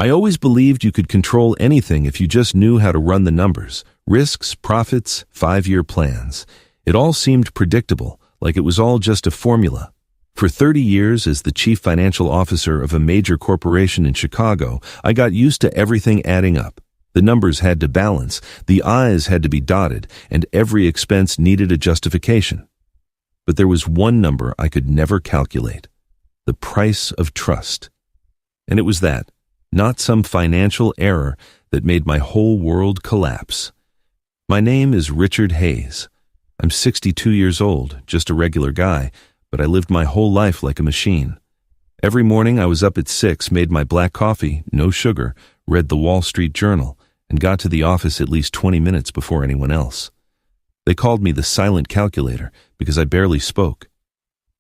I always believed you could control anything if you just knew how to run the numbers. Risks, profits, 5-year plans. It all seemed predictable, like it was all just a formula. For 30 years as the chief financial officer of a major corporation in Chicago, I got used to everything adding up. The numbers had to balance, the I's had to be dotted, and every expense needed a justification. But there was one number I could never calculate: the price of trust. And it was that, not some financial error, that made my whole world collapse. My name is Richard Hayes. I'm 62 years old, just a regular guy, but I lived my whole life like a machine. Every morning I was up at 6, made my black coffee, no sugar, read the Wall Street Journal, and got to the office at least 20 minutes before anyone else. They called me the silent calculator because I barely spoke.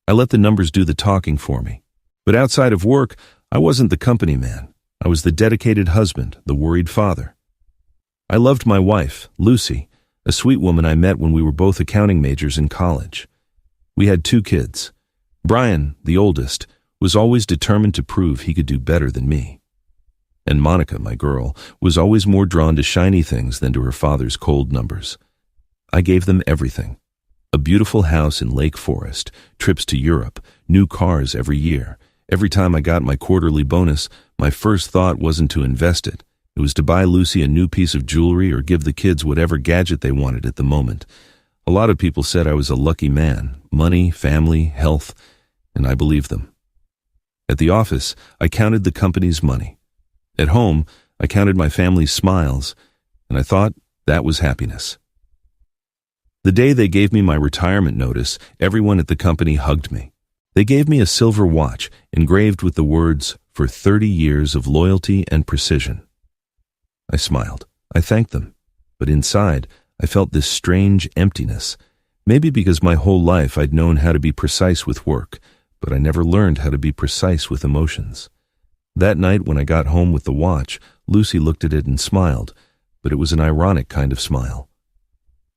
I let the numbers do the talking for me. But outside of work, I wasn't the company man. I was the dedicated husband, the worried father. I loved my wife, Lucy, a sweet woman I met when we were both accounting majors in college. We had 2 kids. Brian, the oldest, was always determined to prove he could do better than me. And Monica, my girl, was always more drawn to shiny things than to her father's cold numbers. I gave them everything. A beautiful house in Lake Forest, trips to Europe, new cars every year. Every time I got my quarterly bonus, my first thought wasn't to invest it. It was to buy Lucy a new piece of jewelry or give the kids whatever gadget they wanted at the moment. A lot of people said I was a lucky man: money, family, health, and I believed them. At the office, I counted the company's money. At home, I counted my family's smiles, and I thought that was happiness. The day they gave me my retirement notice, everyone at the company hugged me. They gave me a silver watch engraved with the words, "For 30 years of loyalty and precision." I smiled. I thanked them. But inside, I felt this strange emptiness. Maybe because my whole life I'd known how to be precise with work, but I never learned how to be precise with emotions. That night when I got home with the watch, Lucy looked at it and smiled, but it was an ironic kind of smile.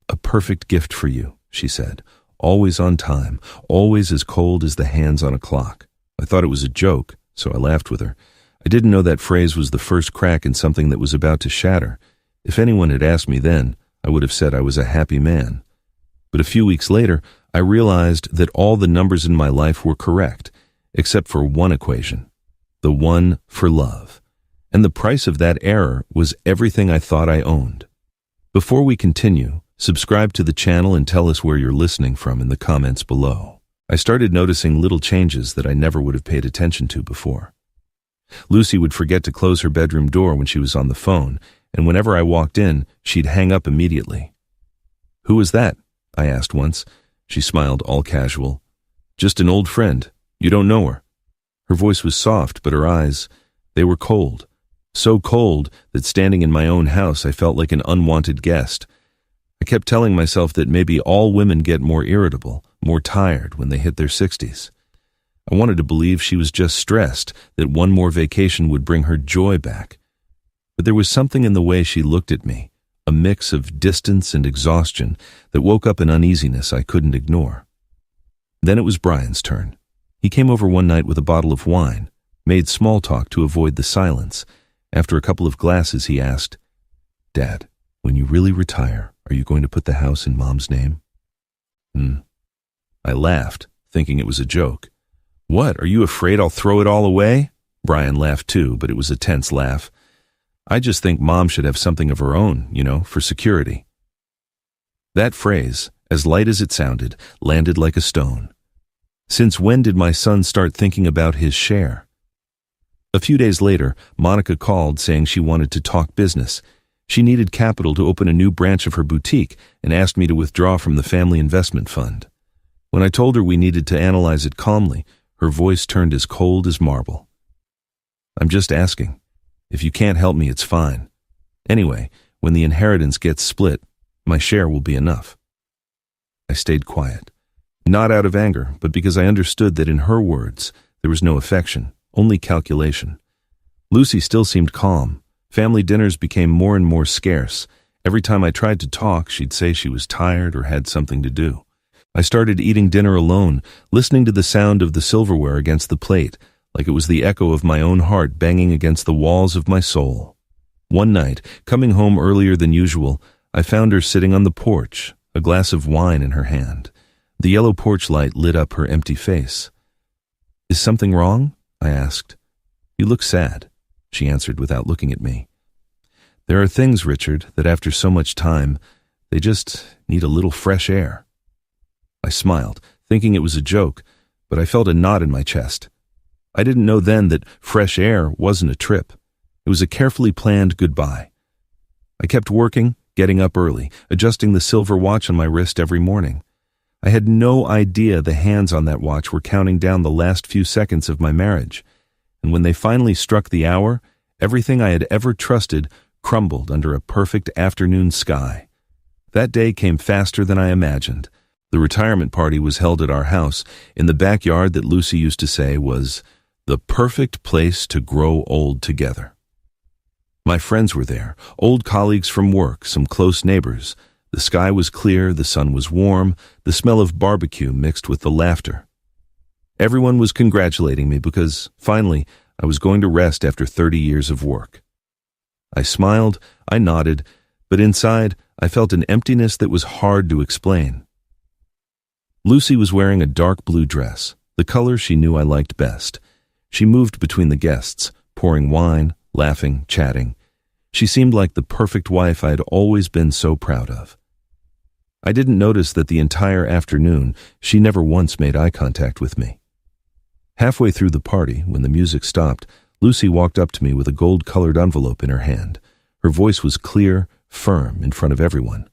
"A perfect gift for you," she said. "Always on time, always as cold as the hands on a clock." I thought it was a joke, so I laughed with her. I didn't know that phrase was the first crack in something that was about to shatter. If anyone had asked me then, I would have said I was a happy man. But a few weeks later, I realized that all the numbers in my life were correct, except for one equation, the one for love. And the price of that error was everything I thought I owned. Before we continue, subscribe to the channel and tell us where you're listening from in the comments below. I started noticing little changes that I never would have paid attention to before. Lucy would forget to close her bedroom door when she was on the phone, and whenever I walked in, she'd hang up immediately. "Who was that?" I asked once. She smiled, all casual. "Just an old friend. You don't know her." Her voice was soft, but her eyes, they were cold. So cold that standing in my own house, I felt like an unwanted guest. I kept telling myself that maybe all women get more irritable, more tired when they hit their 60s. I wanted to believe she was just stressed, that one more vacation would bring her joy back. But there was something in the way she looked at me, a mix of distance and exhaustion that woke up an uneasiness I couldn't ignore. Then it was Brian's turn. He came over one night with a bottle of wine, made small talk to avoid the silence. After a couple of glasses, he asked, "Dad, when you really retire, are you going to put the house in Mom's name?" I laughed, thinking it was a joke. "What, are you afraid I'll throw it all away?" Brian laughed too, but it was a tense laugh. "I just think Mom should have something of her own, for security." That phrase, as light as it sounded, landed like a stone. Since when did my son start thinking about his share? A few days later, Monica called saying she wanted to talk business. She needed capital to open a new branch of her boutique and asked me to withdraw from the family investment fund. When I told her we needed to analyze it calmly, her voice turned as cold as marble. "I'm just asking. If you can't help me, it's fine. Anyway, when the inheritance gets split, my share will be enough." I stayed quiet, not out of anger, but because I understood that in her words, there was no affection, only calculation. Lucy still seemed calm. Family dinners became more and more scarce. Every time I tried to talk, she'd say she was tired or had something to do. I started eating dinner alone, listening to the sound of the silverware against the plate, like it was the echo of my own heart banging against the walls of my soul. One night, coming home earlier than usual, I found her sitting on the porch, a glass of wine in her hand. The yellow porch light lit up her empty face. "Is something wrong?" I asked. "You look sad," she answered without looking at me. "There are things, Richard, that after so much time, they just need a little fresh air." I smiled, thinking it was a joke, but I felt a knot in my chest. I didn't know then that fresh air wasn't a trip. It was a carefully planned goodbye. I kept working, getting up early, adjusting the silver watch on my wrist every morning. I had no idea the hands on that watch were counting down the last few seconds of my marriage, and when they finally struck the hour, everything I had ever trusted crumbled under a perfect afternoon sky. That day came faster than I imagined. The retirement party was held at our house, in the backyard that Lucy used to say was the perfect place to grow old together. My friends were there, old colleagues from work, some close neighbors. The sky was clear, the sun was warm, the smell of barbecue mixed with the laughter. Everyone was congratulating me because, finally, I was going to rest after 30 years of work. I smiled, I nodded, but inside I felt an emptiness that was hard to explain. Lucy was wearing a dark blue dress, the color she knew I liked best. She moved between the guests, pouring wine, laughing, chatting. She seemed like the perfect wife I had always been so proud of. I didn't notice that the entire afternoon she never once made eye contact with me. Halfway through the party, when the music stopped, Lucy walked up to me with a gold-colored envelope in her hand. Her voice was clear, firm, in front of everyone.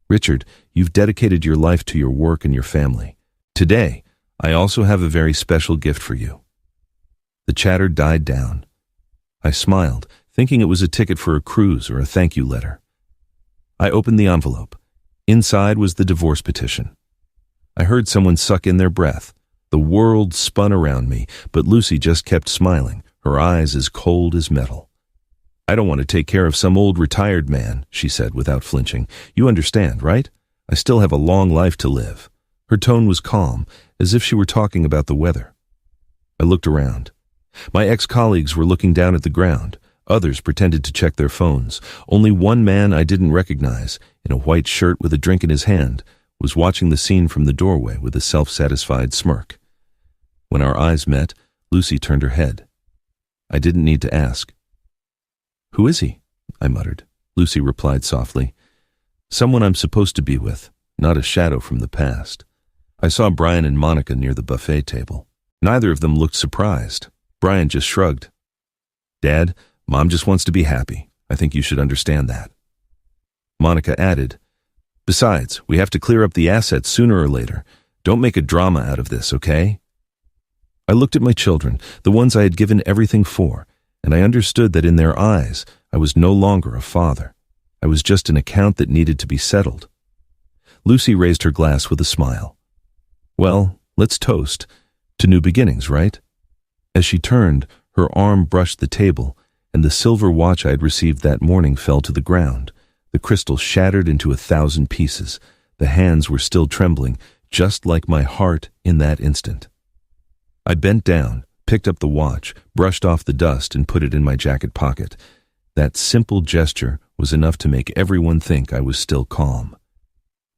"Richard, you've dedicated your life to your work and your family. Today, I also have a very special gift for you." The chatter died down. I smiled, thinking it was a ticket for a cruise or a thank you letter. I opened the envelope. Inside was the divorce petition. I heard someone suck in their breath. The world spun around me, but Lucy just kept smiling, her eyes as cold as metal. "I don't want to take care of some old retired man," she said without flinching. "You understand, right? I still have a long life to live." Her tone was calm, as if she were talking about the weather. I looked around. My ex-colleagues were looking down at the ground. Others pretended to check their phones. Only one man I didn't recognize, in a white shirt with a drink in his hand, was watching the scene from the doorway with a self-satisfied smirk. When our eyes met, Lucy turned her head. I didn't need to ask. "Who is he?" I muttered. Lucy replied softly. "Someone I'm supposed to be with, not a shadow from the past." I saw Brian and Monica near the buffet table. Neither of them looked surprised. Brian just shrugged. "Dad, Mom just wants to be happy. I think you should understand that." Monica added, "Besides, we have to clear up the assets sooner or later. Don't make a drama out of this, okay?" I looked at my children, the ones I had given everything for, and I understood that in their eyes, I was no longer a father. I was just an account that needed to be settled. Lucy raised her glass with a smile. "Well, let's toast to new beginnings, right?" As she turned, her arm brushed the table, and the silver watch I had received that morning fell to the ground. The crystal shattered into 1,000 pieces. The hands were still trembling, just like my heart in that instant. I bent down, picked up the watch, brushed off the dust, and put it in my jacket pocket. That simple gesture was enough to make everyone think I was still calm.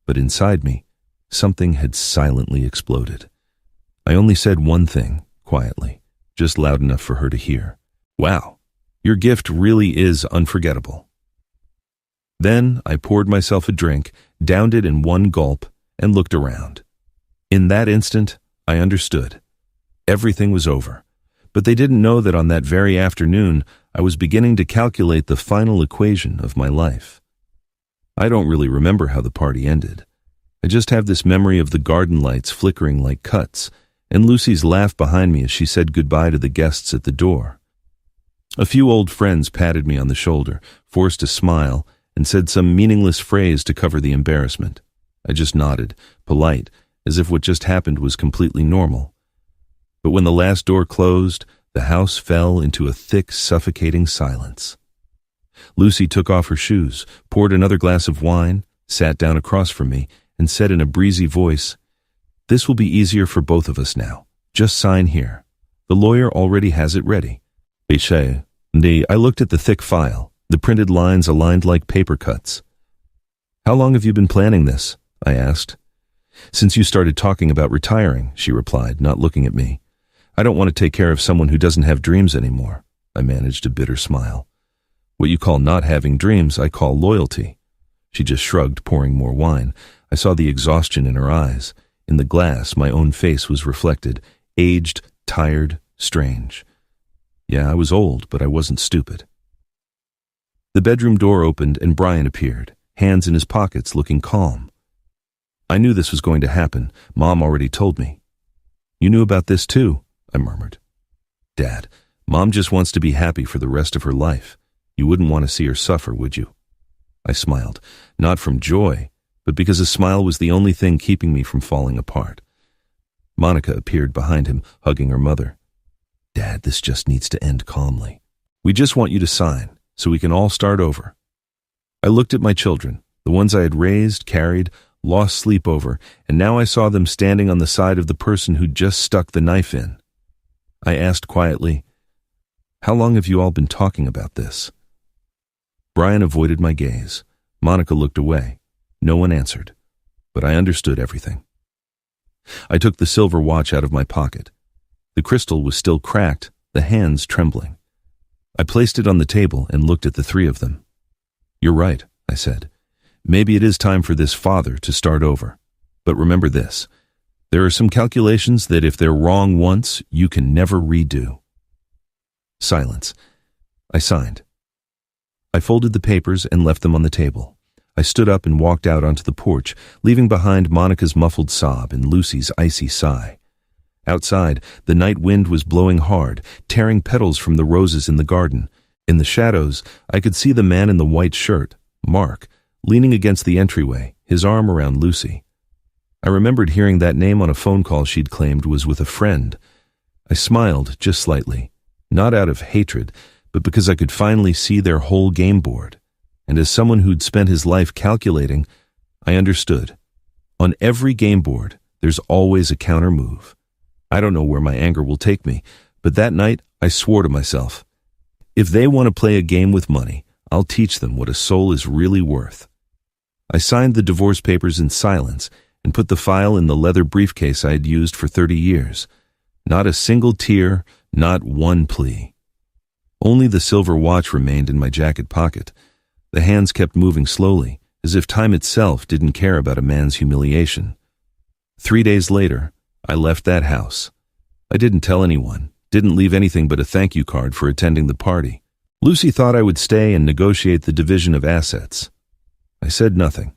But inside me, something had silently exploded. I only said one thing, quietly, just loud enough for her to hear. "Wow, your gift really is unforgettable." Then I poured myself a drink, downed it in one gulp, and looked around. In that instant, I understood. Everything was over. But they didn't know that on that very afternoon, I was beginning to calculate the final equation of my life. I don't really remember how the party ended. I just have this memory of the garden lights flickering like cuts, and Lucy's laugh behind me as she said goodbye to the guests at the door. A few old friends patted me on the shoulder, forced a smile, and said some meaningless phrase to cover the embarrassment. I just nodded, polite, as if what just happened was completely normal. But when the last door closed, the house fell into a thick, suffocating silence. Lucy took off her shoes, poured another glass of wine, sat down across from me, and said in a breezy voice, "This will be easier for both of us now. Just sign here." The lawyer already has it ready. Betrayal. I looked at the thick file, the printed lines aligned like paper cuts. How long have you been planning this? I asked. Since you started talking about retiring, she replied, not looking at me. I don't want to take care of someone who doesn't have dreams anymore. I managed a bitter smile. What you call not having dreams, I call loyalty. She just shrugged, pouring more wine. I saw the exhaustion in her eyes. In the glass, my own face was reflected, aged, tired, strange. Yeah, I was old, but I wasn't stupid. The bedroom door opened and Brian appeared, hands in his pockets, looking calm. I knew this was going to happen. Mom already told me. You knew about this too, I murmured. Dad, Mom just wants to be happy for the rest of her life. You wouldn't want to see her suffer, would you? I smiled, not from joy, but because a smile was the only thing keeping me from falling apart. Monica appeared behind him, hugging her mother. Dad, this just needs to end calmly. We just want you to sign, so we can all start over. I looked at my children, the ones I had raised, carried, lost sleep over, and now I saw them standing on the side of the person who'd just stuck the knife in. I asked quietly, how long have you all been talking about this? Brian avoided my gaze. Monica looked away. No one answered, but I understood everything. I took the silver watch out of my pocket. The crystal was still cracked, the hands trembling. I placed it on the table and looked at the three of them. You're right, I said. Maybe it is time for this father to start over. But remember this, there are some calculations that if they're wrong once, you can never redo. Silence. I signed. I folded the papers and left them on the table. I stood up and walked out onto the porch, leaving behind Monica's muffled sob and Lucy's icy sigh. Outside, the night wind was blowing hard, tearing petals from the roses in the garden. In the shadows, I could see the man in the white shirt, Mark, leaning against the entryway, his arm around Lucy. I remembered hearing that name on a phone call she'd claimed was with a friend. I smiled just slightly, not out of hatred, but because I could finally see their whole game board. And as someone who'd spent his life calculating, I understood. On every game board, there's always a counter move. I don't know where my anger will take me, but that night I swore to myself, if they want to play a game with money, I'll teach them what a soul is really worth. I signed the divorce papers in silence and put the file in the leather briefcase I had used for 30 years. Not a single tear, not one plea. Only the silver watch remained in my jacket pocket. The hands kept moving slowly, as if time itself didn't care about a man's humiliation. 3 days later, I left that house. I didn't tell anyone, didn't leave anything but a thank you card for attending the party. Lucy thought I would stay and negotiate the division of assets. I said nothing.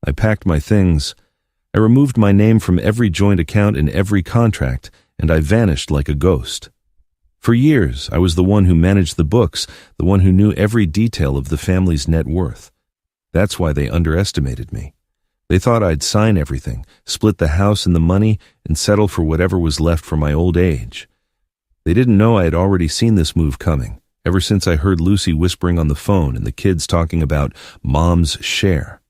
I packed my things. I removed my name from every joint account and every contract, and I vanished like a ghost. For years, I was the one who managed the books, the one who knew every detail of the family's net worth. That's why they underestimated me. They thought I'd sign everything, split the house and the money, and settle for whatever was left for my old age. They didn't know I had already seen this move coming, ever since I heard Lucy whispering on the phone and the kids talking about Mom's share.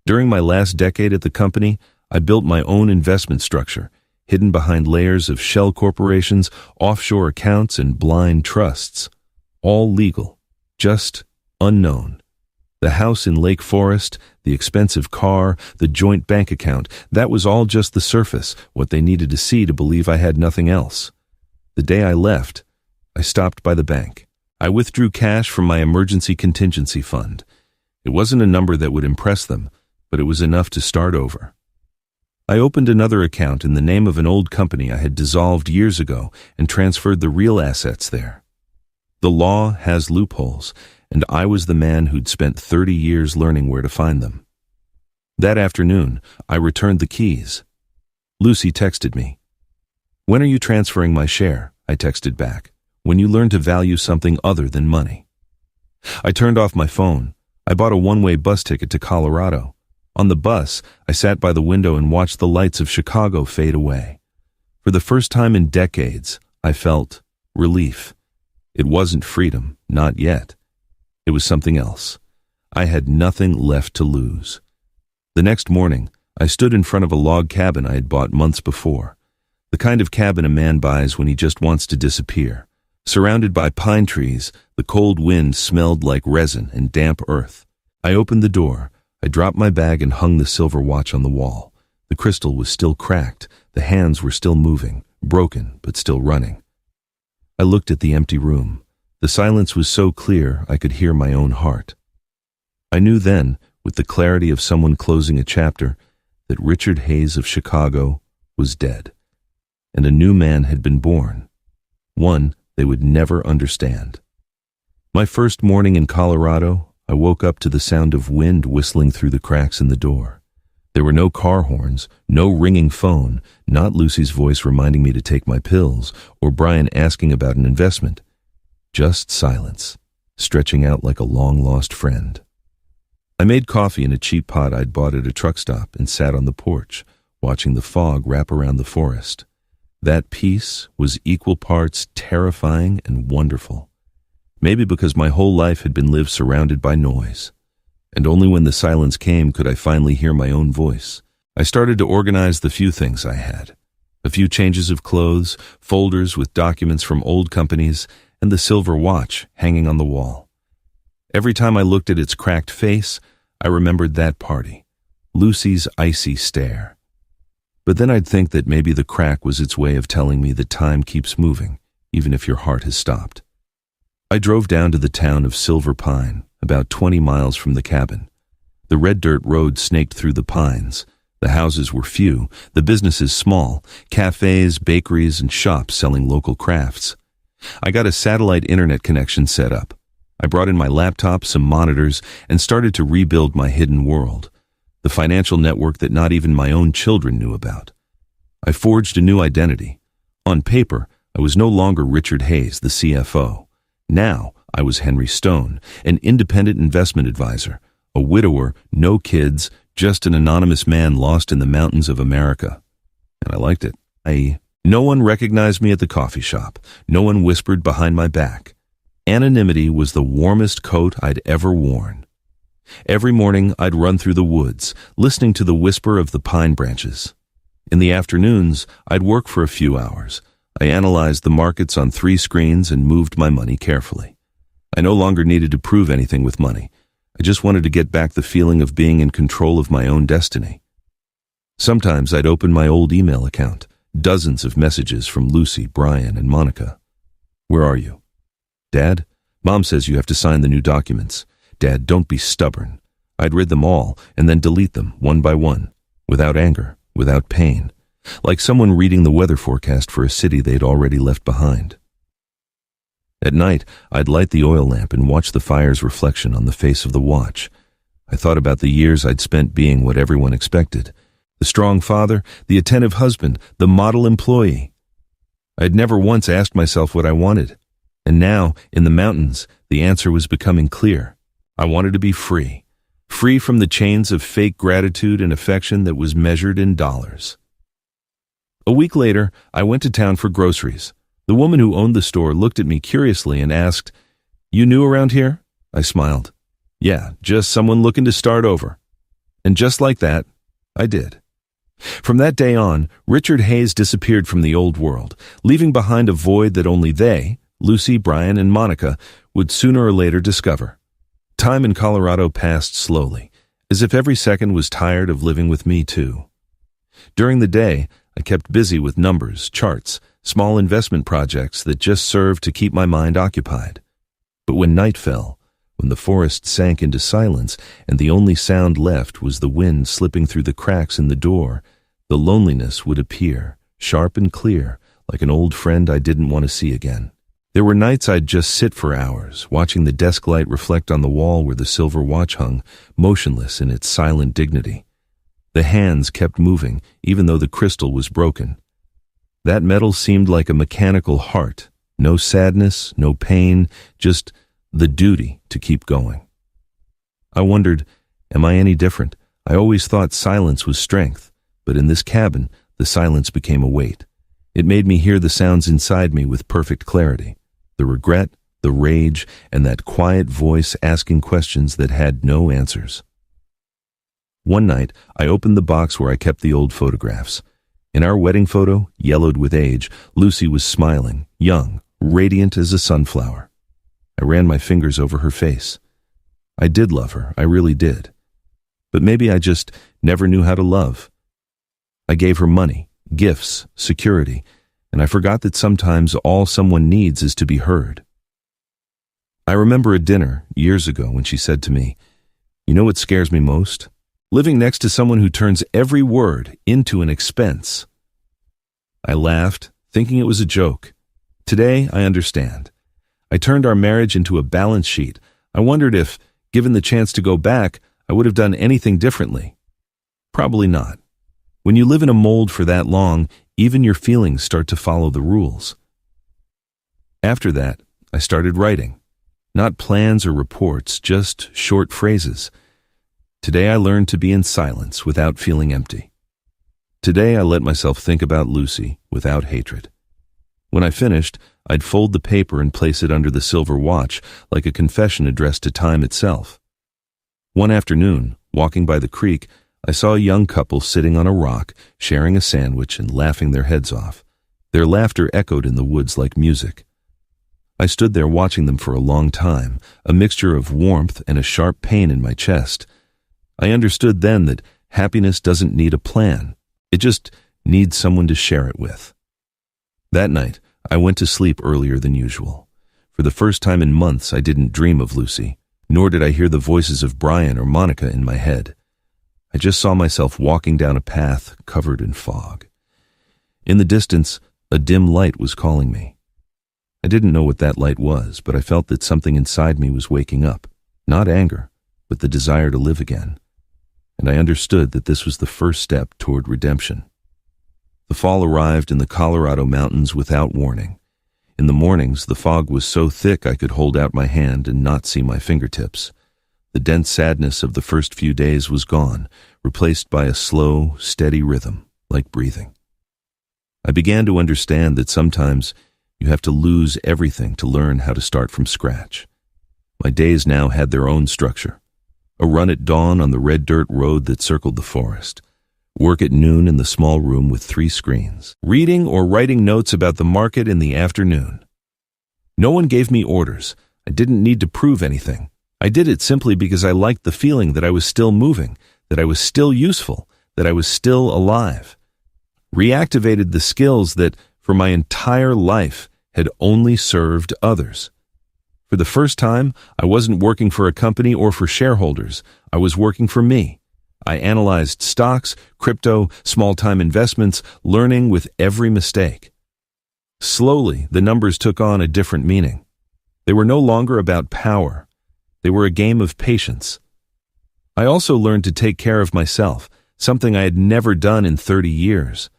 During my last decade at the company, I built my own investment structure, hidden behind layers of shell corporations, offshore accounts, and blind trusts. All legal, just unknown. The house in Lake Forest, the expensive car, the joint bank account, that was all just the surface, what they needed to see to believe I had nothing else. The day I left, I stopped by the bank. I withdrew cash from my emergency contingency fund. It wasn't a number that would impress them, but it was enough to start over. I opened another account in the name of an old company I had dissolved years ago and transferred the real assets there. The law has loopholes, and I was the man who'd spent 30 years learning where to find them. That afternoon, I returned the keys. Lucy texted me. When are you transferring my share? I texted back. When you learn to value something other than money. I turned off my phone. I bought a one-way bus ticket to Colorado. On the bus, I sat by the window and watched the lights of Chicago fade away. For the first time in decades, I felt relief. It wasn't freedom, not yet. It was something else. I had nothing left to lose. The next morning, I stood in front of a log cabin I had bought months before. The kind of cabin a man buys when he just wants to disappear. Surrounded by pine trees, the cold wind smelled like resin and damp earth. I opened the door. I dropped my bag and hung the silver watch on the wall. The crystal was still cracked. The hands were still moving, broken but still running. I looked at the empty room. The silence was so clear I could hear my own heart. I knew then, with the clarity of someone closing a chapter, that Richard Hayes of Chicago was dead, and a new man had been born, one they would never understand. My first morning in Colorado, I woke up to the sound of wind whistling through the cracks in the door. There were no car horns, no ringing phone, not Lucy's voice reminding me to take my pills, or Brian asking about an investment. Just silence, stretching out like a long-lost friend. I made coffee in a cheap pot I'd bought at a truck stop and sat on the porch, watching the fog wrap around the forest. That peace was equal parts terrifying and wonderful. Maybe because my whole life had been lived surrounded by noise. And only when the silence came could I finally hear my own voice. I started to organize the few things I had. A few changes of clothes, folders with documents from old companies, and the silver watch hanging on the wall. Every time I looked at its cracked face, I remembered that party, Lucy's icy stare. But then I'd think that maybe the crack was its way of telling me that time keeps moving, even if your heart has stopped. I drove down to the town of Silver Pine, about 20 miles from the cabin. The red dirt road snaked through the pines. The houses were few, the businesses small, cafes, bakeries, and shops selling local crafts. I got a satellite internet connection set up. I brought in my laptop, some monitors, and started to rebuild my hidden world, the financial network that not even my own children knew about. I forged a new identity. On paper, I was no longer Richard Hayes, the CFO. Now, I was Henry Stone, an independent investment advisor, a widower, no kids, just an anonymous man lost in the mountains of America. And I liked it. No one recognized me at the coffee shop. No one whispered behind my back. Anonymity was the warmest coat I'd ever worn. Every morning, I'd run through the woods, listening to the whisper of the pine branches. In the afternoons, I'd work for a few hours. I analyzed the markets on 3 screens and moved my money carefully. I no longer needed to prove anything with money. I just wanted to get back the feeling of being in control of my own destiny. Sometimes I'd open my old email account, dozens of messages from Lucy, Brian, and Monica. Where are you? Dad, Mom says you have to sign the new documents. Dad, don't be stubborn. I'd read them all and then delete them one by one, without anger, without pain, like someone reading the weather forecast for a city they'd already left behind. At night, I'd light the oil lamp and watch the fire's reflection on the face of the watch. I thought about the years I'd spent being what everyone expected. The strong father, the attentive husband, the model employee. I'd never once asked myself what I wanted. And now, in the mountains, the answer was becoming clear. I wanted to be free. Free from the chains of fake gratitude and affection that was measured in dollars. A week later, I went to town for groceries. The woman who owned the store looked at me curiously and asked, "You new around here?" I smiled. "Yeah, just someone looking to start over." And just like that, I did. From that day on, Richard Hayes disappeared from the old world, leaving behind a void that only they, Lucy, Brian, and Monica, would sooner or later discover. Time in Colorado passed slowly, as if every second was tired of living with me too. During the day, I kept busy with numbers, charts, small investment projects that just served to keep my mind occupied. But when night fell, when the forest sank into silence and the only sound left was the wind slipping through the cracks in the door, the loneliness would appear, sharp and clear, like an old friend I didn't want to see again. There were nights I'd just sit for hours, watching the desk light reflect on the wall where the silver watch hung, motionless in its silent dignity. The hands kept moving, even though the crystal was broken. That metal seemed like a mechanical heart. No sadness, no pain, just the duty to keep going. I wondered, am I any different? I always thought silence was strength, but in this cabin, the silence became a weight. It made me hear the sounds inside me with perfect clarity. The regret, the rage, and that quiet voice asking questions that had no answers. One night, I opened the box where I kept the old photographs. In our wedding photo, yellowed with age, Lucy was smiling, young, radiant as a sunflower. I ran my fingers over her face. I did love her, I really did. But maybe I just never knew how to love. I gave her money, gifts, security, and I forgot that sometimes all someone needs is to be heard. I remember a dinner years ago when she said to me, "You know what scares me most? Living next to someone who turns every word into an expense." I laughed, thinking it was a joke. Today, I understand. I turned our marriage into a balance sheet. I wondered if, given the chance to go back, I would have done anything differently. Probably not. When you live in a mold for that long, even your feelings start to follow the rules. After that, I started writing. Not plans or reports, just short phrases. Today I learned to be in silence without feeling empty. Today I let myself think about Lucy without hatred. When I finished, I'd fold the paper and place it under the silver watch like a confession addressed to time itself. One afternoon, walking by the creek, I saw a young couple sitting on a rock, sharing a sandwich and laughing their heads off. Their laughter echoed in the woods like music. I stood there watching them for a long time, a mixture of warmth and a sharp pain in my chest. I understood then that happiness doesn't need a plan. It just needs someone to share it with. That night, I went to sleep earlier than usual. For the first time in months, I didn't dream of Lucy, nor did I hear the voices of Brian or Monica in my head. I just saw myself walking down a path covered in fog. In the distance, a dim light was calling me. I didn't know what that light was, but I felt that something inside me was waking up. Not anger, but the desire to live again. And I understood that this was the first step toward redemption. The fall arrived in the Colorado mountains without warning. In the mornings, the fog was so thick I could hold out my hand and not see my fingertips. The dense sadness of the first few days was gone, replaced by a slow, steady rhythm, like breathing. I began to understand that sometimes you have to lose everything to learn how to start from scratch. My days now had their own structure. A run at dawn on the red dirt road that circled the forest. Work at noon in the small room with 3 screens. Reading or writing notes about the market in the afternoon. No one gave me orders. I didn't need to prove anything. I did it simply because I liked the feeling that I was still moving, that I was still useful, that I was still alive. Reactivated the skills that, for my entire life, had only served others. For the first time, I wasn't working for a company or for shareholders. I was working for me. I analyzed stocks, crypto, small-time investments, learning with every mistake. Slowly, the numbers took on a different meaning. They were no longer about power. They were a game of patience. I also learned to take care of myself, something I had never done in 30 years.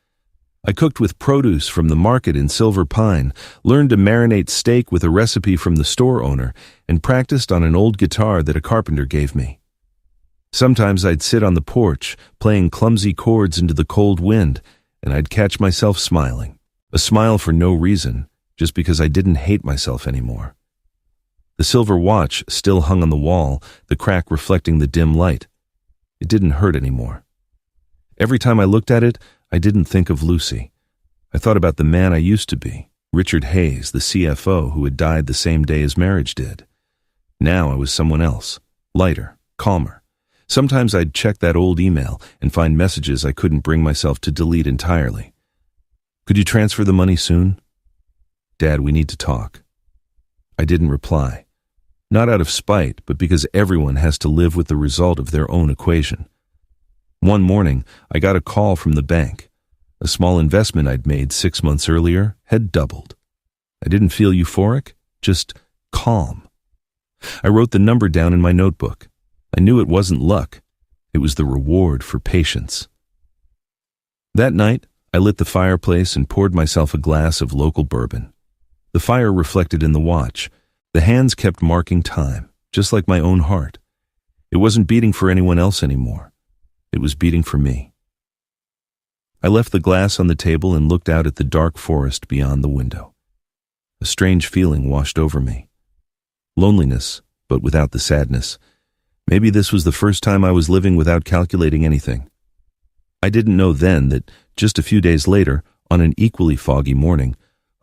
I cooked with produce from the market in Silver Pine, learned to marinate steak with a recipe from the store owner, and practiced on an old guitar that a carpenter gave me. Sometimes I'd sit on the porch, playing clumsy chords into the cold wind, and I'd catch myself smiling. A smile for no reason, just because I didn't hate myself anymore. The silver watch still hung on the wall, the crack reflecting the dim light. It didn't hurt anymore. Every time I looked at it, I didn't think of Lucy. I thought about the man I used to be, Richard Hayes, the CFO who had died the same day his marriage did. Now I was someone else, lighter, calmer. Sometimes I'd check that old email and find messages I couldn't bring myself to delete entirely. "Could you transfer the money soon?" "Dad, we need to talk." I didn't reply. Not out of spite, but because everyone has to live with the result of their own equation. One morning, I got a call from the bank. A small investment I'd made 6 months earlier had doubled. I didn't feel euphoric, just calm. I wrote the number down in my notebook. I knew it wasn't luck. It was the reward for patience. That night, I lit the fireplace and poured myself a glass of local bourbon. The fire reflected in the watch. The hands kept marking time, just like my own heart. It wasn't beating for anyone else anymore. It was beating for me. I left the glass on the table and looked out at the dark forest beyond the window. A strange feeling washed over me. Loneliness, but without the sadness. Maybe this was the first time I was living without calculating anything. I didn't know then that Just a few days later, on an equally foggy morning,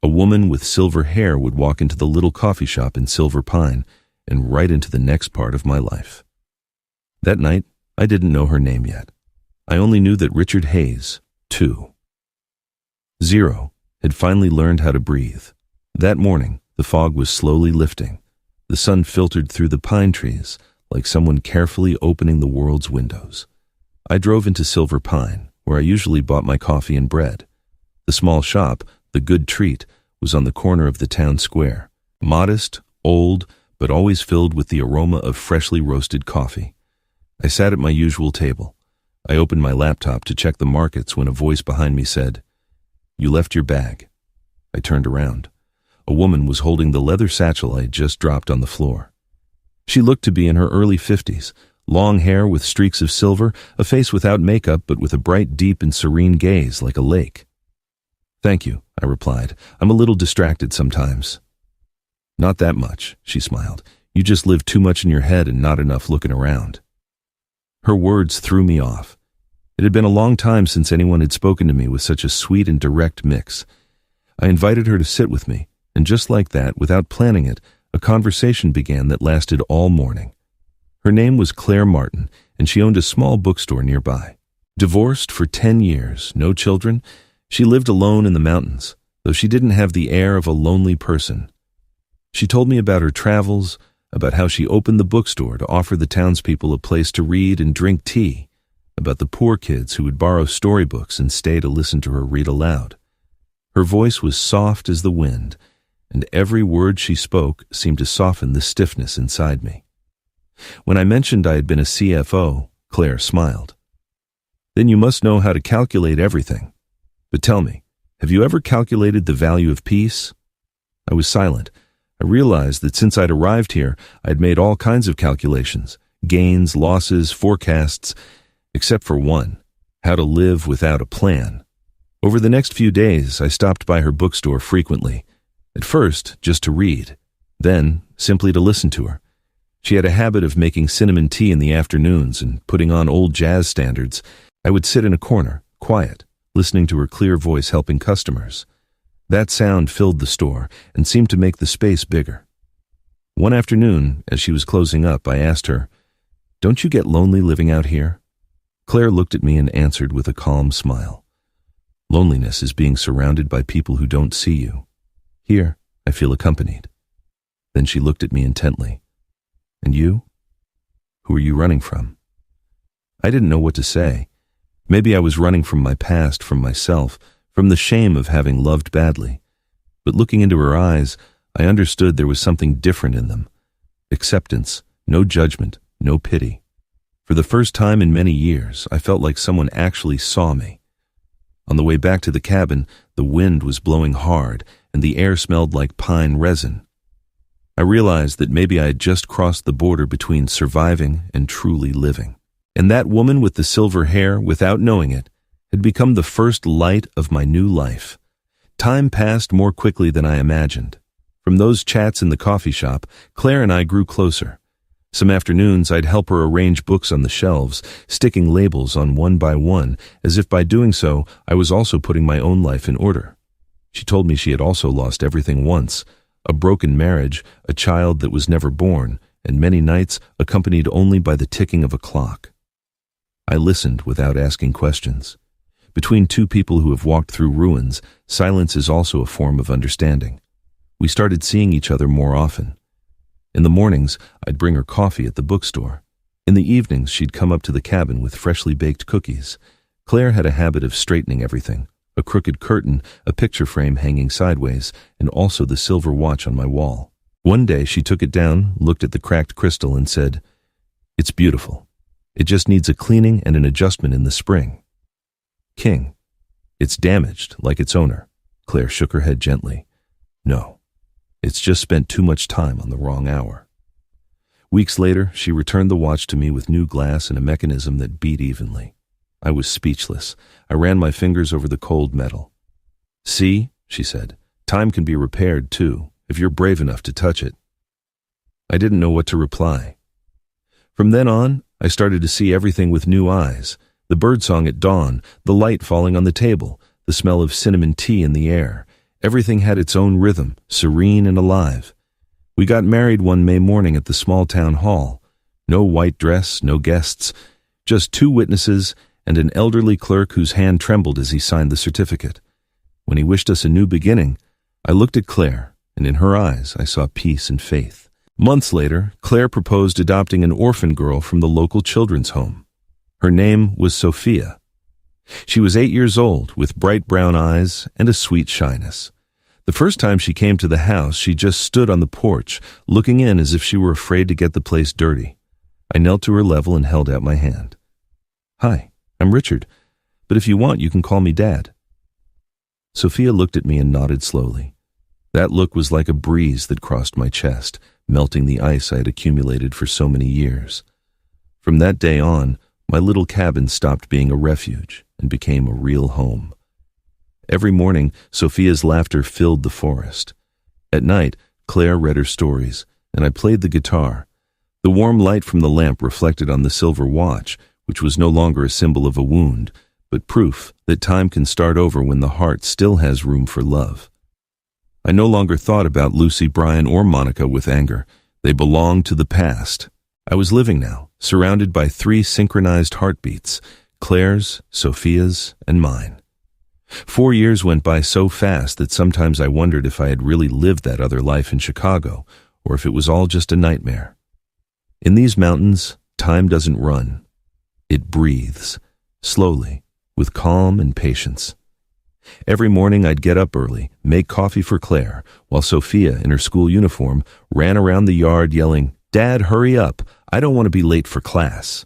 a woman with silver hair would walk into the little coffee shop in Silver Pine and right into the next part of my life. That night, I didn't know her name yet. I only knew that Richard Hayes, 2, had finally learned how to breathe. That morning, the fog was slowly lifting. The sun filtered through the pine trees like someone carefully opening the world's windows. I drove into Silver Pine, where I usually bought my coffee and bread. The small shop, The Good Treat, was on the corner of the town square. Modest, old, but always filled with the aroma of freshly roasted coffee. I sat at my usual table. I opened my laptop to check the markets when a voice behind me said, "You left your bag." I turned around. A woman was holding the leather satchel I had just dropped on the floor. She looked to be in her early 50s, long hair with streaks of silver, a face without makeup but with a bright, deep, and serene gaze like a lake. "Thank you," I replied. "I'm a little distracted sometimes." "Not that much," she smiled. "You just live too much in your head and not enough looking around." Her words threw me off. It had been a long time since anyone had spoken to me with such a sweet and direct mix. I invited her to sit with me, and just like that, without planning it, a conversation began that lasted all morning. Her name was Claire Martin, and she owned a small bookstore nearby. Divorced for 10 years, no children, she lived alone in the mountains, though she didn't have the air of a lonely person. She told me about her travels, about how she opened the bookstore to offer the townspeople a place to read and drink tea, about the poor kids who would borrow storybooks and stay to listen to her read aloud. Her voice was soft as the wind, and every word she spoke seemed to soften the stiffness inside me. When I mentioned I had been a CFO, Claire smiled. "Then you must know how to calculate everything. But tell me, have you ever calculated the value of peace?" I was silent. I realized that since I'd arrived here, I'd made all kinds of calculations, gains, losses, forecasts, except for one, how to live without a plan. Over the next few days, I stopped by her bookstore frequently. At first, just to read, then simply to listen to her. She had a habit of making cinnamon tea in the afternoons and putting on old jazz standards. I would sit in a corner, quiet, listening to her clear voice helping customers. That sound filled the store and seemed to make the space bigger. One afternoon, as she was closing up, I asked her, "Don't you get lonely living out here?" Claire looked at me and answered with a calm smile. "Loneliness is being surrounded by people who don't see you. Here, I feel accompanied." Then she looked at me intently. "And you? Who are you running from?" I didn't know what to say. Maybe I was running from my past, from myself, from the shame of having loved badly. But looking into her eyes, I understood there was something different in them. Acceptance, no judgment, no pity. For the first time in many years, I felt like someone actually saw me. On the way back to the cabin, the wind was blowing hard, and the air smelled like pine resin. I realized that maybe I had just crossed the border between surviving and truly living. And that woman with the silver hair, without knowing it, had become the first light of my new life. Time passed more quickly than I imagined. From those chats in the coffee shop, Claire and I grew closer. Some afternoons I'd help her arrange books on the shelves, sticking labels on one by one, as if by doing so I was also putting my own life in order. She told me she had also lost everything once, a broken marriage, a child that was never born, and many nights accompanied only by the ticking of a clock. I listened without asking questions. Between two people who have walked through ruins, silence is also a form of understanding. We started seeing each other more often. In the mornings, I'd bring her coffee at the bookstore. In the evenings, she'd come up to the cabin with freshly baked cookies. Claire had a habit of straightening everything, a crooked curtain, a picture frame hanging sideways, and also the silver watch on my wall. One day, she took it down, looked at the cracked crystal, and said, "It's beautiful. It just needs a cleaning and an adjustment in the spring." "King, it's damaged like its owner." Claire shook her head gently. "No. It's just spent too much time on the wrong hour." Weeks later, she returned the watch to me with new glass and a mechanism that beat evenly. I was speechless. I ran my fingers over the cold metal. "See," she said, "time can be repaired too, if you're brave enough to touch it." I didn't know what to reply. From then on, I started to see everything with new eyes. The birdsong at dawn, the light falling on the table, the smell of cinnamon tea in the air. Everything had its own rhythm, serene and alive. We got married one May morning at the small town hall. No white dress, no guests, just 2 witnesses and an elderly clerk whose hand trembled as he signed the certificate. When he wished us a new beginning, I looked at Claire, and in her eyes I saw peace and faith. Months later, Claire proposed adopting an orphan girl from the local children's home. Her name was Sophia. She was 8 years old, with bright brown eyes and a sweet shyness. The first time she came to the house, she just stood on the porch, looking in as if she were afraid to get the place dirty. I knelt to her level and held out my hand. "Hi, I'm Richard, but if you want, you can call me Dad." Sophia looked at me and nodded slowly. That look was like a breeze that crossed my chest, melting the ice I had accumulated for so many years. From that day on, my little cabin stopped being a refuge and became a real home. Every morning, Sophia's laughter filled the forest. At night, Claire read her stories, and I played the guitar. The warm light from the lamp reflected on the silver watch, which was no longer a symbol of a wound, but proof that time can start over when the heart still has room for love. I no longer thought about Lucy, Brian, or Monica with anger. They belonged to the past. I was living now, surrounded by 3 synchronized heartbeats, Claire's, Sophia's, and mine. 4 years went by so fast that sometimes I wondered if I had really lived that other life in Chicago, or if it was all just a nightmare. In these mountains, time doesn't run. It breathes, slowly, with calm and patience. Every morning I'd get up early, make coffee for Claire, while Sophia, in her school uniform, ran around the yard yelling, "Dad, hurry up! I don't want to be late for class."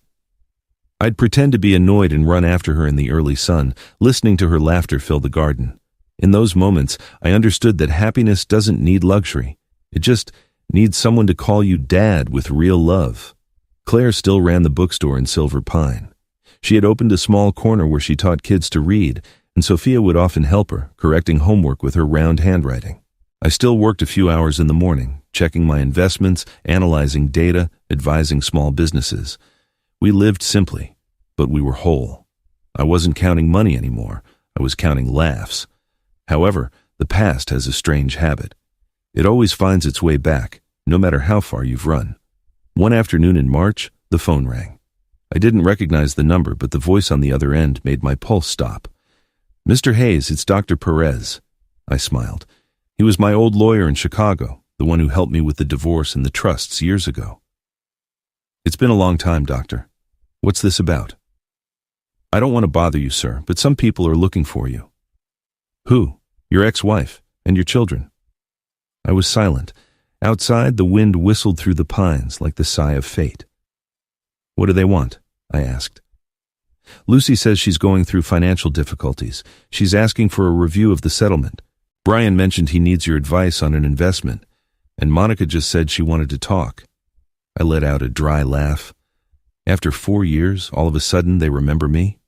I'd pretend to be annoyed and run after her in the early sun, listening to her laughter fill the garden. In those moments, I understood that happiness doesn't need luxury. It just needs someone to call you Dad with real love. Claire still ran the bookstore in Silver Pine. She had opened a small corner where she taught kids to read, and Sophia would often help her, correcting homework with her round handwriting. I still worked a few hours in the morning, checking my investments, analyzing data, advising small businesses. We lived simply, but we were whole. I wasn't counting money anymore. I was counting laughs. However, the past has a strange habit. It always finds its way back, no matter how far you've run. One afternoon in March, the phone rang. I didn't recognize the number, but the voice on the other end made my pulse stop. "Mr. Hayes, it's Dr. Perez." I smiled. He was my old lawyer in Chicago, the one who helped me with the divorce and the trusts years ago. "It's been a long time, Doctor. What's this about?" "I don't want to bother you, sir, but some people are looking for you." "Who?" "Your ex-wife and your children." I was silent. Outside, the wind whistled through the pines like the sigh of fate. "What do they want?" I asked. "Lucy says she's going through financial difficulties. She's asking for a review of the settlement. Brian mentioned he needs your advice on an investment, and Monica just said she wanted to talk." I let out a dry laugh. After 4 years, all of a sudden they remember me?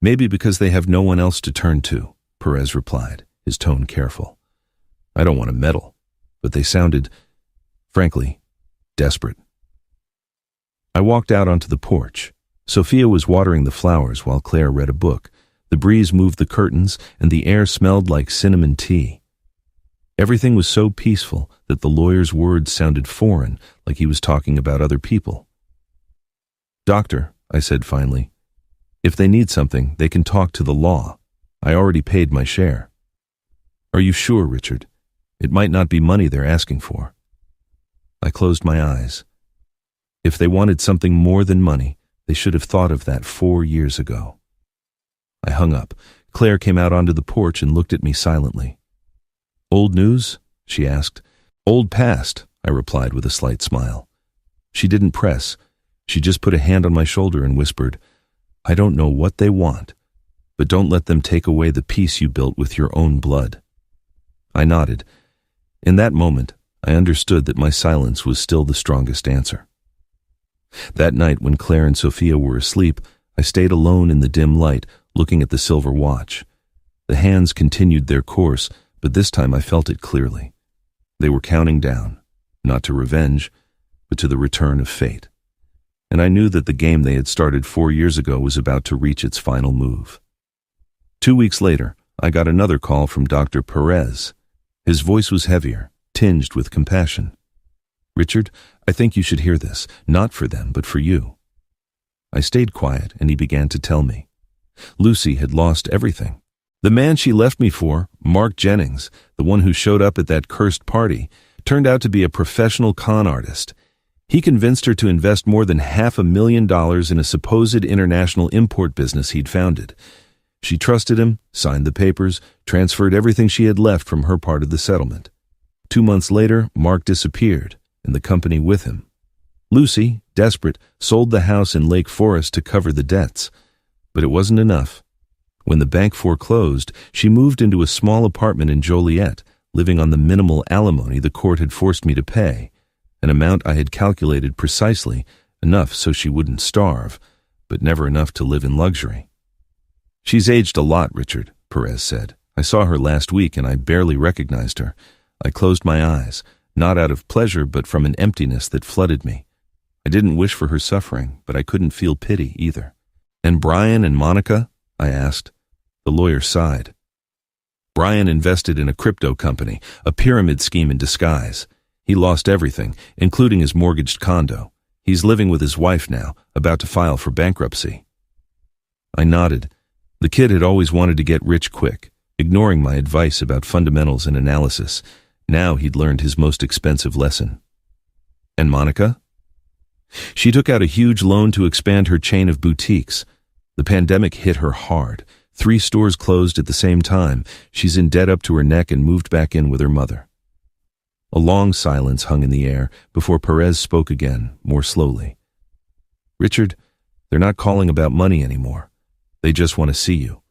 "Maybe because they have no one else to turn to," Perez replied, his tone careful. I don't want to meddle, but they sounded, frankly, desperate. I walked out onto the porch. Sophia was watering the flowers while Claire read a book. The breeze moved the curtains, and the air smelled like cinnamon tea. Everything was so peaceful that the lawyer's words sounded foreign, like he was talking about other people. "Doctor," I said finally, "if they need something, they can talk to the law. I already paid my share." "Are you sure, Richard? It might not be money they're asking for." I closed my eyes. If they wanted something more than money, they should have thought of that 4 years ago. I hung up. Claire came out onto the porch and looked at me silently. "Old news?" she asked. "Old past," I replied with a slight smile. She didn't press. She just put a hand on my shoulder and whispered, "I don't know what they want, but don't let them take away the peace you built with your own blood." I nodded. In that moment, I understood that my silence was still the strongest answer. That night, when Claire and Sophia were asleep, I stayed alone in the dim light, looking at the silver watch. The hands continued their course, but this time I felt it clearly. They were counting down, not to revenge, but to the return of fate. and I knew that the game they had started 4 years ago was about to reach its final move. 2 weeks later, I got another call from Dr. Perez. His voice was heavier, tinged with compassion. "Richard, I think you should hear this, not for them, but for you." I stayed quiet, and he began to tell me. Lucy had lost everything. The man she left me for, Mark Jennings, the one who showed up at that cursed party, turned out to be a professional con artist. He convinced her to invest more than $500,000 in a supposed international import business he'd founded. She trusted him, signed the papers, transferred everything she had left from her part of the settlement. 2 months later, Mark disappeared, and the company with him. Lucy, desperate, sold the house in Lake Forest to cover the debts. But it wasn't enough. When the bank foreclosed, she moved into a small apartment in Joliet, living on the minimal alimony the court had forced me to pay, an amount I had calculated precisely, enough so she wouldn't starve, but never enough to live in luxury. "She's aged a lot, Richard," Perez said. "I saw her last week and I barely recognized her. I closed my eyes, not out of pleasure but from an emptiness that flooded me. I didn't wish for her suffering, but I couldn't feel pity either." "And Brian and Monica?" I asked. The lawyer sighed. "Brian invested in a crypto company, a pyramid scheme in disguise. He lost everything, including his mortgaged condo. He's living with his wife now, about to file for bankruptcy." I nodded. The kid had always wanted to get rich quick, ignoring my advice about fundamentals and analysis. Now he'd learned his most expensive lesson. "And Monica?" "She took out a huge loan to expand her chain of boutiques. The pandemic hit her hard. 3 stores closed at the same time. She's in debt up to her neck and moved back in with her mother." A long silence hung in the air before Perez spoke again, more slowly. "Richard, they're not calling about money anymore. They just want to see you.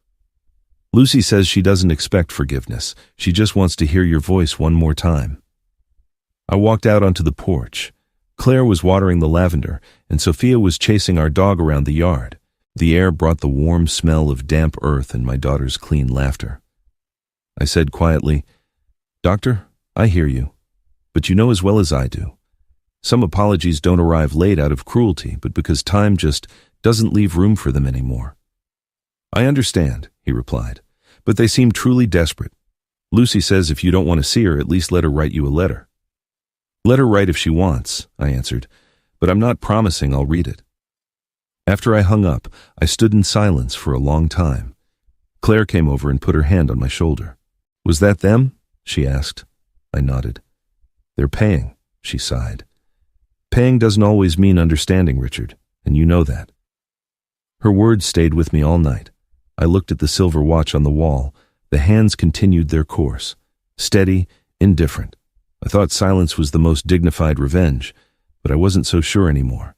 Lucy says she doesn't expect forgiveness. She just wants to hear your voice one more time." I walked out onto the porch. Claire was watering the lavender, and Sophia was chasing our dog around the yard. The air brought the warm smell of damp earth and my daughter's clean laughter. I said quietly, "Doctor, I hear you, but you know as well as I do. Some apologies don't arrive late out of cruelty, but because time just doesn't leave room for them anymore." "I understand," he replied, "but they seem truly desperate. Lucy says if you don't want to see her, at least let her write you a letter." "Let her write if she wants," I answered, "but I'm not promising I'll read it." After I hung up, I stood in silence for a long time. Claire came over and put her hand on my shoulder. "Was that them?" she asked. I nodded. "They're paying," she sighed. "Paying doesn't always mean understanding, Richard, and you know that." Her words stayed with me all night. I looked at the silver watch on the wall. The hands continued their course, steady, indifferent. I thought silence was the most dignified revenge, but I wasn't so sure anymore.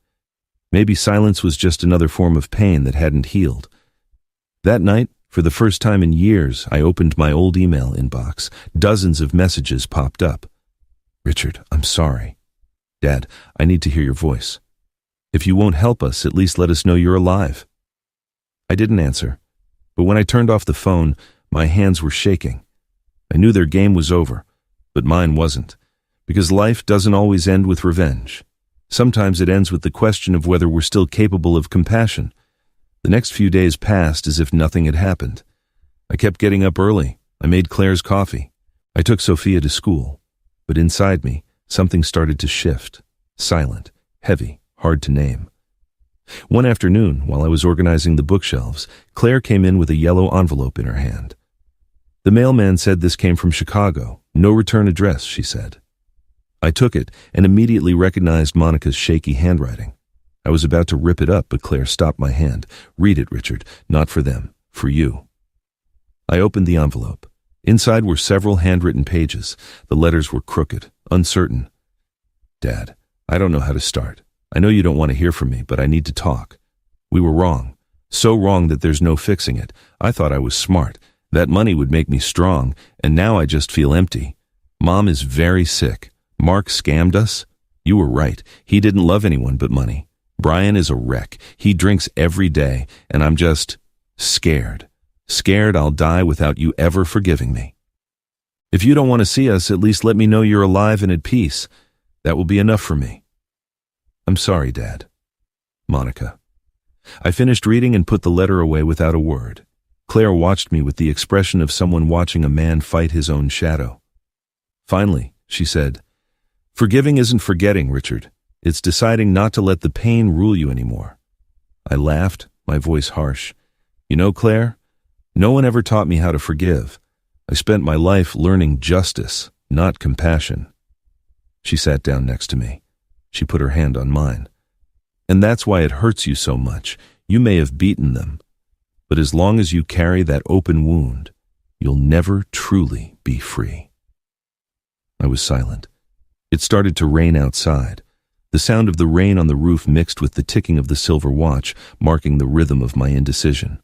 Maybe silence was just another form of pain that hadn't healed. That night, for the first time in years, I opened my old email inbox. Dozens of messages popped up. "Richard, I'm sorry. Dad, I need to hear your voice. If you won't help us, at least let us know you're alive." I didn't answer, but when I turned off the phone, my hands were shaking. I knew their game was over, but mine wasn't, because life doesn't always end with revenge. Sometimes it ends with the question of whether we're still capable of compassion. The next few days passed as if nothing had happened. I kept getting up early. I made Claire's coffee. I took Sophia to school. But inside me, something started to shift. Silent, heavy, hard to name. One afternoon, while I was organizing the bookshelves, Claire came in with a yellow envelope in her hand. "The mailman said this came from Chicago. No return address," she said. I took it and immediately recognized Monica's shaky handwriting. I was about to rip it up, but Claire stopped my hand. "Read it, Richard. Not for them. For you." I opened the envelope. Inside were several handwritten pages. The letters were crooked, uncertain. "Dad, I don't know how to start. I know you don't want to hear from me, but I need to talk. We were wrong. So wrong that there's no fixing it. I thought I was smart. That money would make me strong, and now I just feel empty. Mom is very sick. Mark scammed us. You were right. He didn't love anyone but money. Brian is a wreck. He drinks every day, and I'm just scared. Scared I'll die without you ever forgiving me. If you don't want to see us, at least let me know you're alive and at peace. That will be enough for me. I'm sorry, Dad." Monica. I finished reading and put the letter away without a word. Claire watched me with the expression of someone watching a man fight his own shadow. Finally, she said, "Forgiving isn't forgetting, Richard. It's deciding not to let the pain rule you anymore." I laughed, my voice harsh. "You know, Claire, no one ever taught me how to forgive. I spent my life learning justice, not compassion." She sat down next to me. She put her hand on mine. "And that's why it hurts you so much. You may have beaten them. But as long as you carry that open wound, you'll never truly be free." I was silent. It started to rain outside. The sound of the rain on the roof mixed with the ticking of the silver watch, marking the rhythm of my indecision.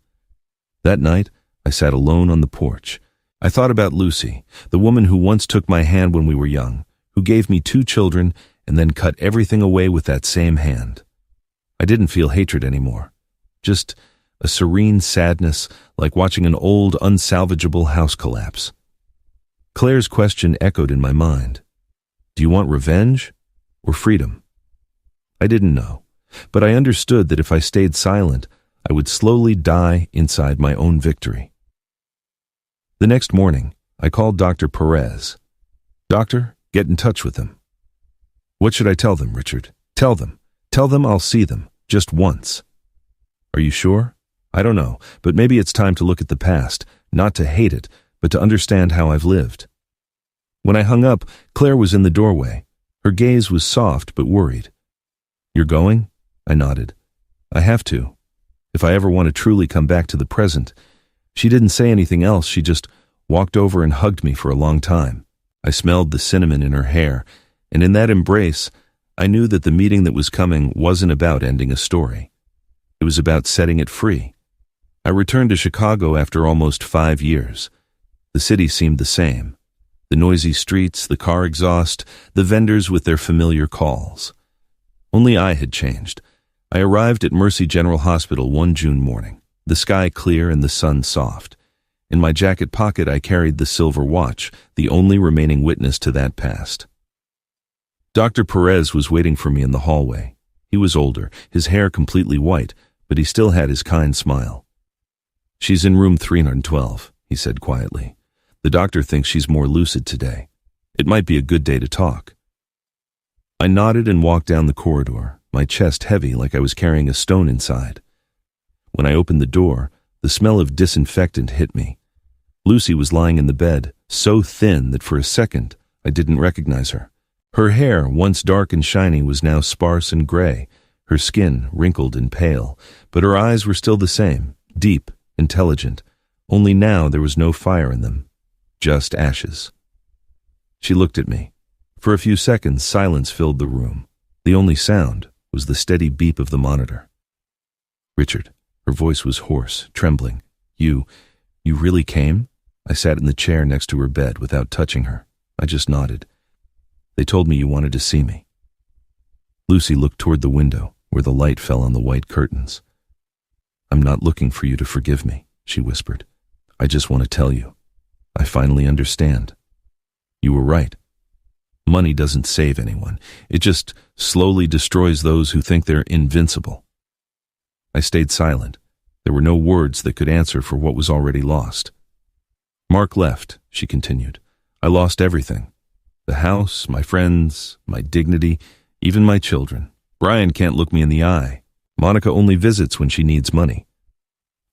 That night, I sat alone on the porch. I thought about Lucy, the woman who once took my hand when we were young, who gave me 2 children and then cut everything away with that same hand. I didn't feel hatred anymore, just a serene sadness like watching an old, unsalvageable house collapse. Claire's question echoed in my mind. Do you want revenge or freedom? I didn't know, but I understood that if I stayed silent, I would slowly die inside my own victory. The next morning, I called Dr. Perez. "Doctor, get in touch with them." "What should I tell them, Richard?" Tell them I'll see them, just once." "Are you sure?" "I don't know, but maybe it's time to look at the past, not to hate it, but to understand how I've lived." When I hung up, Claire was in the doorway. Her gaze was soft but worried. "You're going?" I nodded. "I have to, if I ever want to truly come back to the present." She didn't say anything else, she just walked over and hugged me for a long time. I smelled the cinnamon in her hair, and in that embrace, I knew that the meeting that was coming wasn't about ending a story. It was about setting it free. I returned to Chicago after almost 5 years. The city seemed the same. The noisy streets, the car exhaust, the vendors with their familiar calls. Only I had changed. I arrived at Mercy General Hospital one June morning, the sky clear and the sun soft. In my jacket pocket I carried the silver watch, the only remaining witness to that past. Dr. Perez was waiting for me in the hallway. He was older, his hair completely white, but he still had his kind smile. "She's in room 312, he said quietly. "The doctor thinks she's more lucid today. It might be a good day to talk." I nodded and walked down the corridor, my chest heavy like I was carrying a stone inside. When I opened the door, the smell of disinfectant hit me. Lucy was lying in the bed, so thin that for a second I didn't recognize her. Her hair, once dark and shiny, was now sparse and gray, her skin wrinkled and pale, but her eyes were still the same, deep, intelligent, only now there was no fire in them, just ashes. She looked at me. For a few seconds, silence filled the room. The only sound was the steady beep of the monitor. "Richard," her voice was hoarse, trembling. You really came?" I sat in the chair next to her bed without touching her. I just nodded. "They told me you wanted to see me." Lucy looked toward the window, where the light fell on the white curtains. "I'm not looking for you to forgive me," she whispered. "I just want to tell you. I finally understand. You were right. Money doesn't save anyone. It just slowly destroys those who think they're invincible." I stayed silent. There were no words that could answer for what was already lost. "Mark left," she continued. "I lost everything. The house, my friends, my dignity, even my children. Brian can't look me in the eye. Monica only visits when she needs money.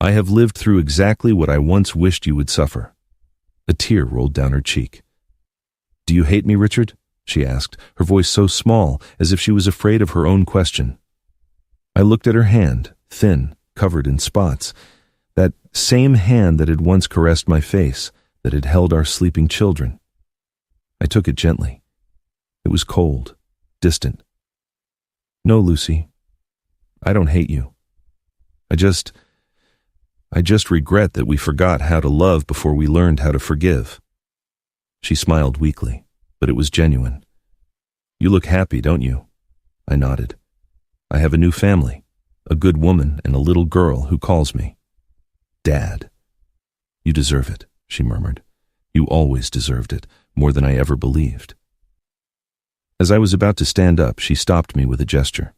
I have lived through exactly what I once wished you would suffer." A tear rolled down her cheek. "Do you hate me, Richard?" she asked, her voice so small as if she was afraid of her own question. I looked at her hand, thin, covered in spots, that same hand that had once caressed my face, that had held our sleeping children. I took it gently. It was cold, distant. "No, Lucy, I don't hate you. I just regret that we forgot how to love before we learned how to forgive." She smiled weakly, but it was genuine. "You look happy, don't you?" I nodded. "I have a new family, a good woman and a little girl who calls me Dad." "You deserve it," she murmured. "You always deserved it, more than I ever believed." As I was about to stand up, she stopped me with a gesture.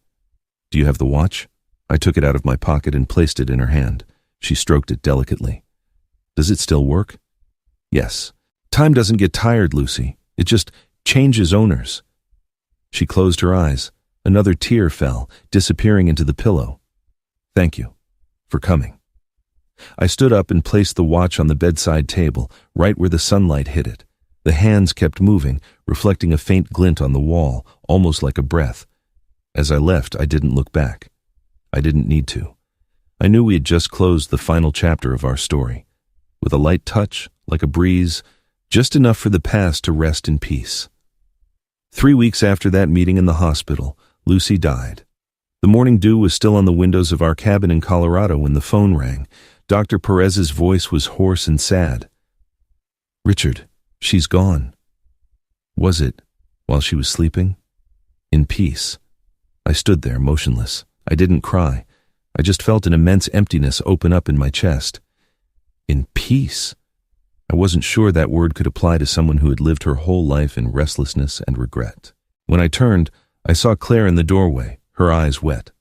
"Do you have the watch?" I took it out of my pocket and placed it in her hand. She stroked it delicately. Does it still work? Yes. Time doesn't get tired, Lucy. It just changes owners. She closed her eyes. Another tear fell, disappearing into the pillow. Thank you for coming. I stood up and placed the watch on the bedside table, right where the sunlight hit it. The hands kept moving, reflecting a faint glint on the wall, almost like a breath. As I left, I didn't look back. I didn't need to. I knew we had just closed the final chapter of our story. With a light touch, like a breeze, just enough for the past to rest in peace. 3 weeks after that meeting in the hospital, Lucy died. The morning dew was still on the windows of our cabin in Colorado when the phone rang. Dr. Perez's voice was hoarse and sad. Richard, she's gone. Was it while she was sleeping? In peace. I stood there motionless. I didn't cry. I just felt an immense emptiness open up in my chest. In peace? I wasn't sure that word could apply to someone who had lived her whole life in restlessness and regret. When I turned, I saw Claire in the doorway, her eyes wet.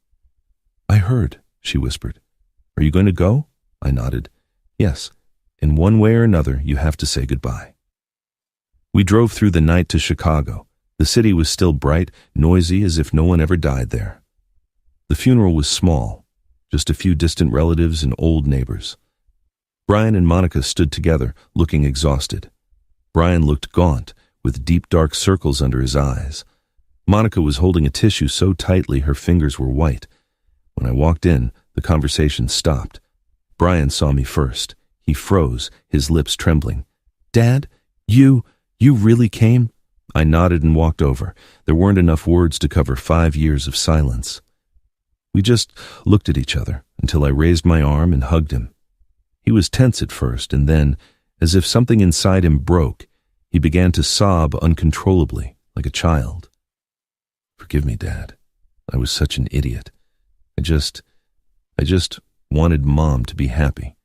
I heard, she whispered. Are you going to go? I nodded. Yes. In one way or another, you have to say goodbye. We drove through the night to Chicago. The city was still bright, noisy, as if no one ever died there. The funeral was small, just a few distant relatives and old neighbors. Brian and Monica stood together, looking exhausted. Brian looked gaunt, with deep dark circles under his eyes. Monica was holding a tissue so tightly her fingers were white. When I walked in, the conversation stopped. Brian saw me first. He froze, his lips trembling. Dad, you really came? I nodded and walked over. There weren't enough words to cover 5 years of silence. We just looked at each other until I raised my arm and hugged him. He was tense at first, and then, as if something inside him broke, he began to sob uncontrollably, like a child. Forgive me, Dad. I was such an idiot. I just wanted Mom to be happy.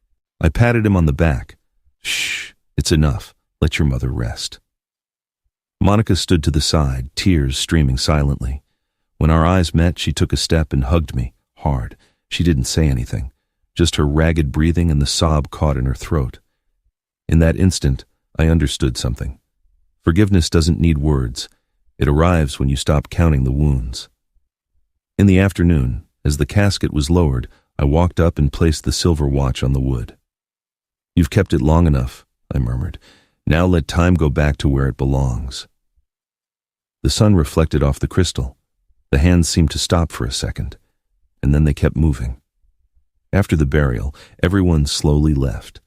I patted him on the back. Shh, it's enough. Let your mother rest. Monica stood to the side, tears streaming silently. When our eyes met, she took a step and hugged me, hard. She didn't say anything, just her ragged breathing and the sob caught in her throat. In that instant, I understood something. Forgiveness doesn't need words. It arrives when you stop counting the wounds. In the afternoon, as the casket was lowered, I walked up and placed the silver watch on the wood. You've kept it long enough, I murmured. Now let time go back to where it belongs. The sun reflected off the crystal. The hands seemed to stop for a second, and then they kept moving. After the burial, everyone slowly left.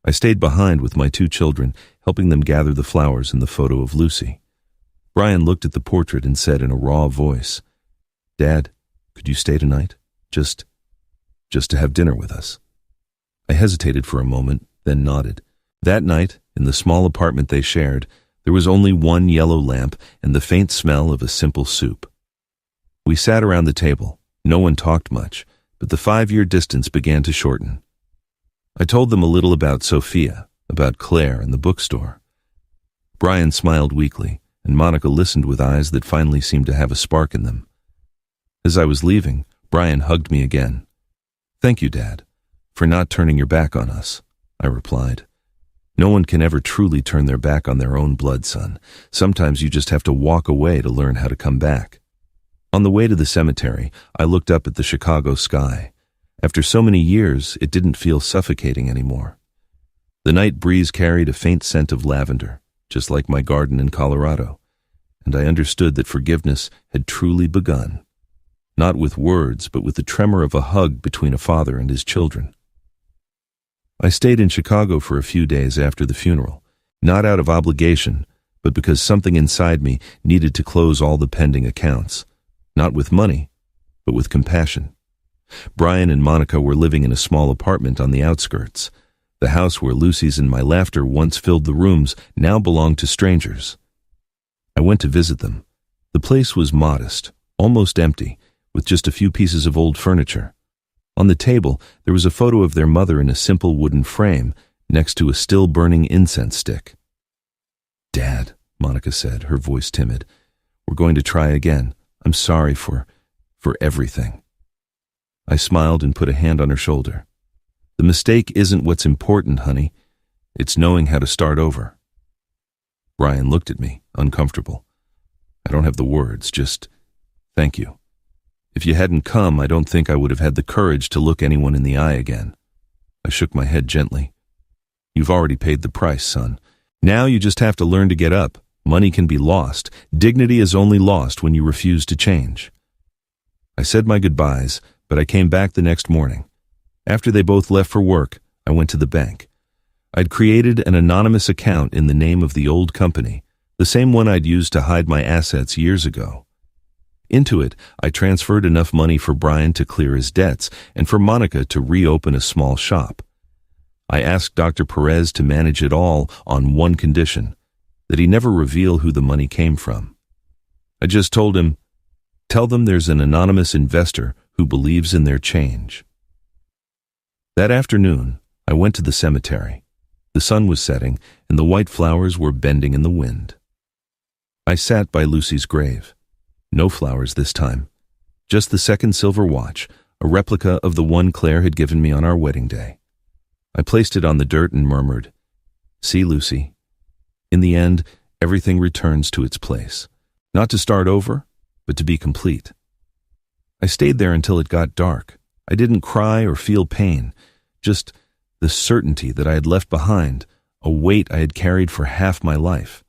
I stayed behind with my 2 children, helping them gather the flowers in the photo of Lucy. Brian looked at the portrait and said in a raw voice, Dad, could you stay tonight? Just to have dinner with us. I hesitated for a moment, then nodded. That night, in the small apartment they shared, there was only one yellow lamp and the faint smell of a simple soup. We sat around the table. No one talked much, but the 5-year distance began to shorten. I told them a little about Sophia, about Claire and the bookstore. Brian smiled weakly, and Monica listened with eyes that finally seemed to have a spark in them. As I was leaving, Brian hugged me again. Thank you, Dad, for not turning your back on us, I replied. No one can ever truly turn their back on their own blood, son. Sometimes you just have to walk away to learn how to come back. On the way to the cemetery, I looked up at the Chicago sky. After so many years, it didn't feel suffocating anymore. The night breeze carried a faint scent of lavender, just like my garden in Colorado, and I understood that forgiveness had truly begun. Not with words, but with the tremor of a hug between a father and his children. I stayed in Chicago for a few days after the funeral, not out of obligation, but because something inside me needed to close all the pending accounts. Not with money, but with compassion. Brian and Monica were living in a small apartment on the outskirts. The house where Lucy's and my laughter once filled the rooms now belonged to strangers. I went to visit them. The place was modest, almost empty, with just a few pieces of old furniture. On the table, there was a photo of their mother in a simple wooden frame, next to a still-burning incense stick. Dad, Monica said, her voice timid, we're going to try again. I'm sorry for everything. I smiled and put a hand on her shoulder. The mistake isn't what's important, honey. It's knowing how to start over. Brian looked at me, uncomfortable. I don't have the words, just thank you. If you hadn't come, I don't think I would have had the courage to look anyone in the eye again. I shook my head gently. You've already paid the price, son. Now you just have to learn to get up. Money can be lost. Dignity is only lost when you refuse to change. I said my goodbyes, but I came back the next morning. After they both left for work, I went to the bank. I'd created an anonymous account in the name of the old company, the same one I'd used to hide my assets years ago. Into it, I transferred enough money for Brian to clear his debts and for Monica to reopen a small shop. I asked Dr. Perez to manage it all on one condition, that he never reveal who the money came from. I just told him, tell them there's an anonymous investor who believes in their change. That afternoon, I went to the cemetery. The sun was setting, and the white flowers were bending in the wind. I sat by Lucy's grave. No flowers this time. Just the second silver watch, a replica of the one Claire had given me on our wedding day. I placed it on the dirt and murmured, "See, Lucy. In the end, everything returns to its place. Not to start over, but to be complete." I stayed there until it got dark. I didn't cry or feel pain, just the certainty that I had left behind, a weight I had carried for half my life.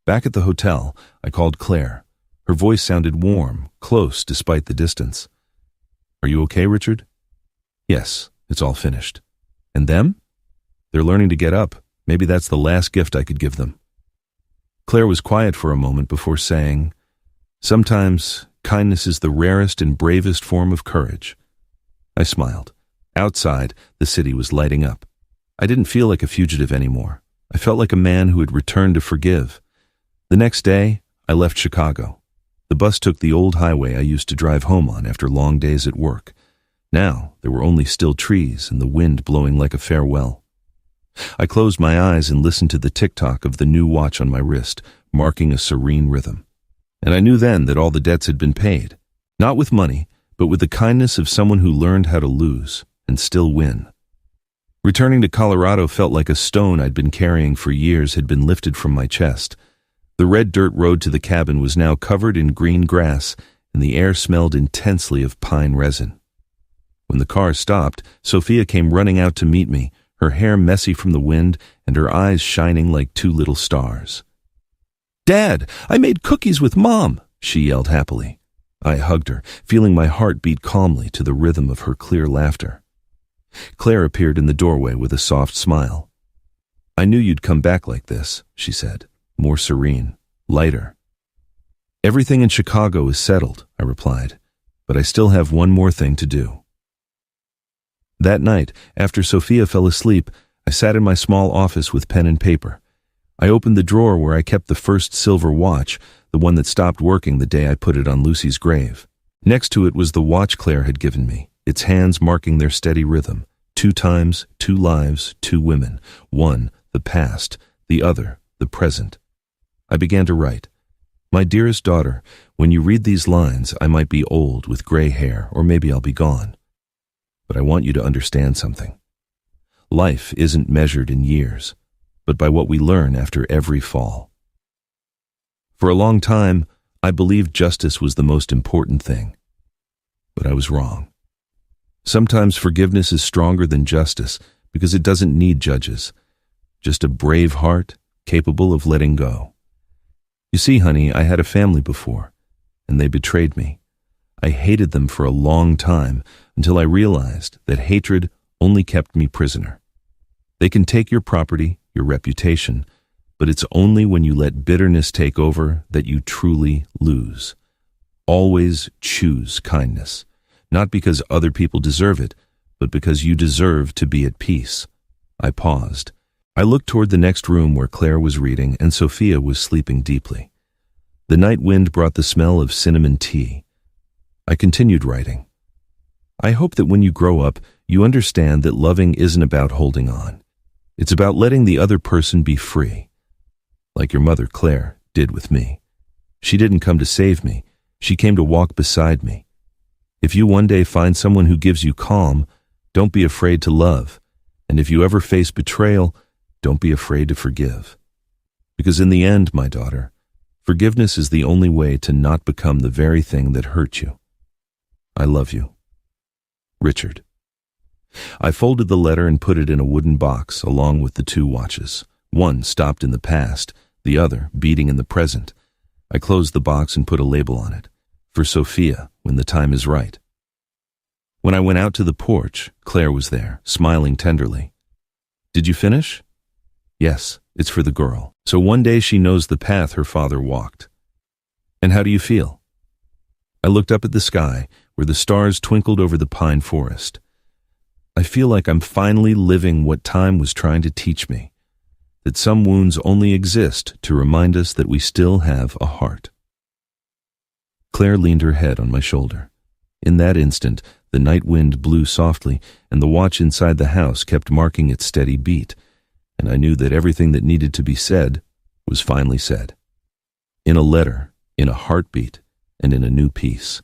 Back at the hotel, I called Claire. Her voice sounded warm, close despite the distance. "Are you okay, Richard?" "Yes, it's all finished." "And them?" "They're learning to get up. Maybe that's the last gift I could give them." Claire was quiet for a moment before saying, "Sometimes kindness is the rarest and bravest form of courage." I smiled. Outside, the city was lighting up. I didn't feel like a fugitive anymore. I felt like a man who had returned to forgive. The next day, I left Chicago. The bus took the old highway I used to drive home on after long days at work. Now, there were only still trees and the wind blowing like a farewell. I closed my eyes and listened to the tick-tock of the new watch on my wrist, marking a serene rhythm. And I knew then that all the debts had been paid, not with money, but with the kindness of someone who learned how to lose and still win. Returning to Colorado felt like a stone I'd been carrying for years had been lifted from my chest. The red dirt road to the cabin was now covered in green grass, and the air smelled intensely of pine resin. When the car stopped, Sophia came running out to meet me, her hair messy from the wind and her eyes shining like two little stars. "Dad, I made cookies with Mom," she yelled happily. I hugged her, feeling my heart beat calmly to the rhythm of her clear laughter. Claire appeared in the doorway with a soft smile. "I knew you'd come back like this," she said, more serene, lighter. "Everything in Chicago is settled," I replied, "but I still have one more thing to do." That night, after Sophia fell asleep, I sat in my small office with pen and paper. I opened the drawer where I kept the first silver watch, the one that stopped working the day I put it on Lucy's grave. Next to it was the watch Claire had given me, its hands marking their steady rhythm. 2 times, 2 lives, 2 women. One, the past, the other, the present. I began to write. "My dearest daughter, when you read these lines, I might be old with gray hair, or maybe I'll be gone. But I want you to understand something. Life isn't measured in years, but by what we learn after every fall. For a long time, I believed justice was the most important thing. But I was wrong. Sometimes forgiveness is stronger than justice because it doesn't need judges, just a brave heart capable of letting go. You see, honey, I had a family before, and they betrayed me. I hated them for a long time until I realized that hatred only kept me prisoner. They can take your property, your reputation, but it's only when you let bitterness take over that you truly lose. Always choose kindness, not because other people deserve it, but because you deserve to be at peace." I paused. I looked toward the next room where Claire was reading and Sophia was sleeping deeply. The night wind brought the smell of cinnamon tea. I continued writing. "I hope that when you grow up, you understand that loving isn't about holding on. It's about letting the other person be free. Like your mother, Claire, did with me. She didn't come to save me. She came to walk beside me. If you one day find someone who gives you calm, don't be afraid to love. And if you ever face betrayal, don't be afraid to forgive. Because in the end, my daughter, forgiveness is the only way to not become the very thing that hurt you. I love you. Richard. I folded the letter and put it in a wooden box along with the 2 watches. One stopped in the past, the other beating in the present. I closed the box and put a label on it. For Sophia, when the time is right. When I went out to the porch, Claire was there, smiling tenderly. Did you finish? Yes, it's for the girl. So one day she knows the path her father walked. And how do you feel? I looked up at the sky, where the stars twinkled over the pine forest. I feel like I'm finally living what time was trying to teach me, that some wounds only exist to remind us that we still have a heart. Claire leaned her head on my shoulder. In that instant, the night wind blew softly, and the watch inside the house kept marking its steady beat, and I knew that everything that needed to be said was finally said. In a letter, in a heartbeat, and in a new piece.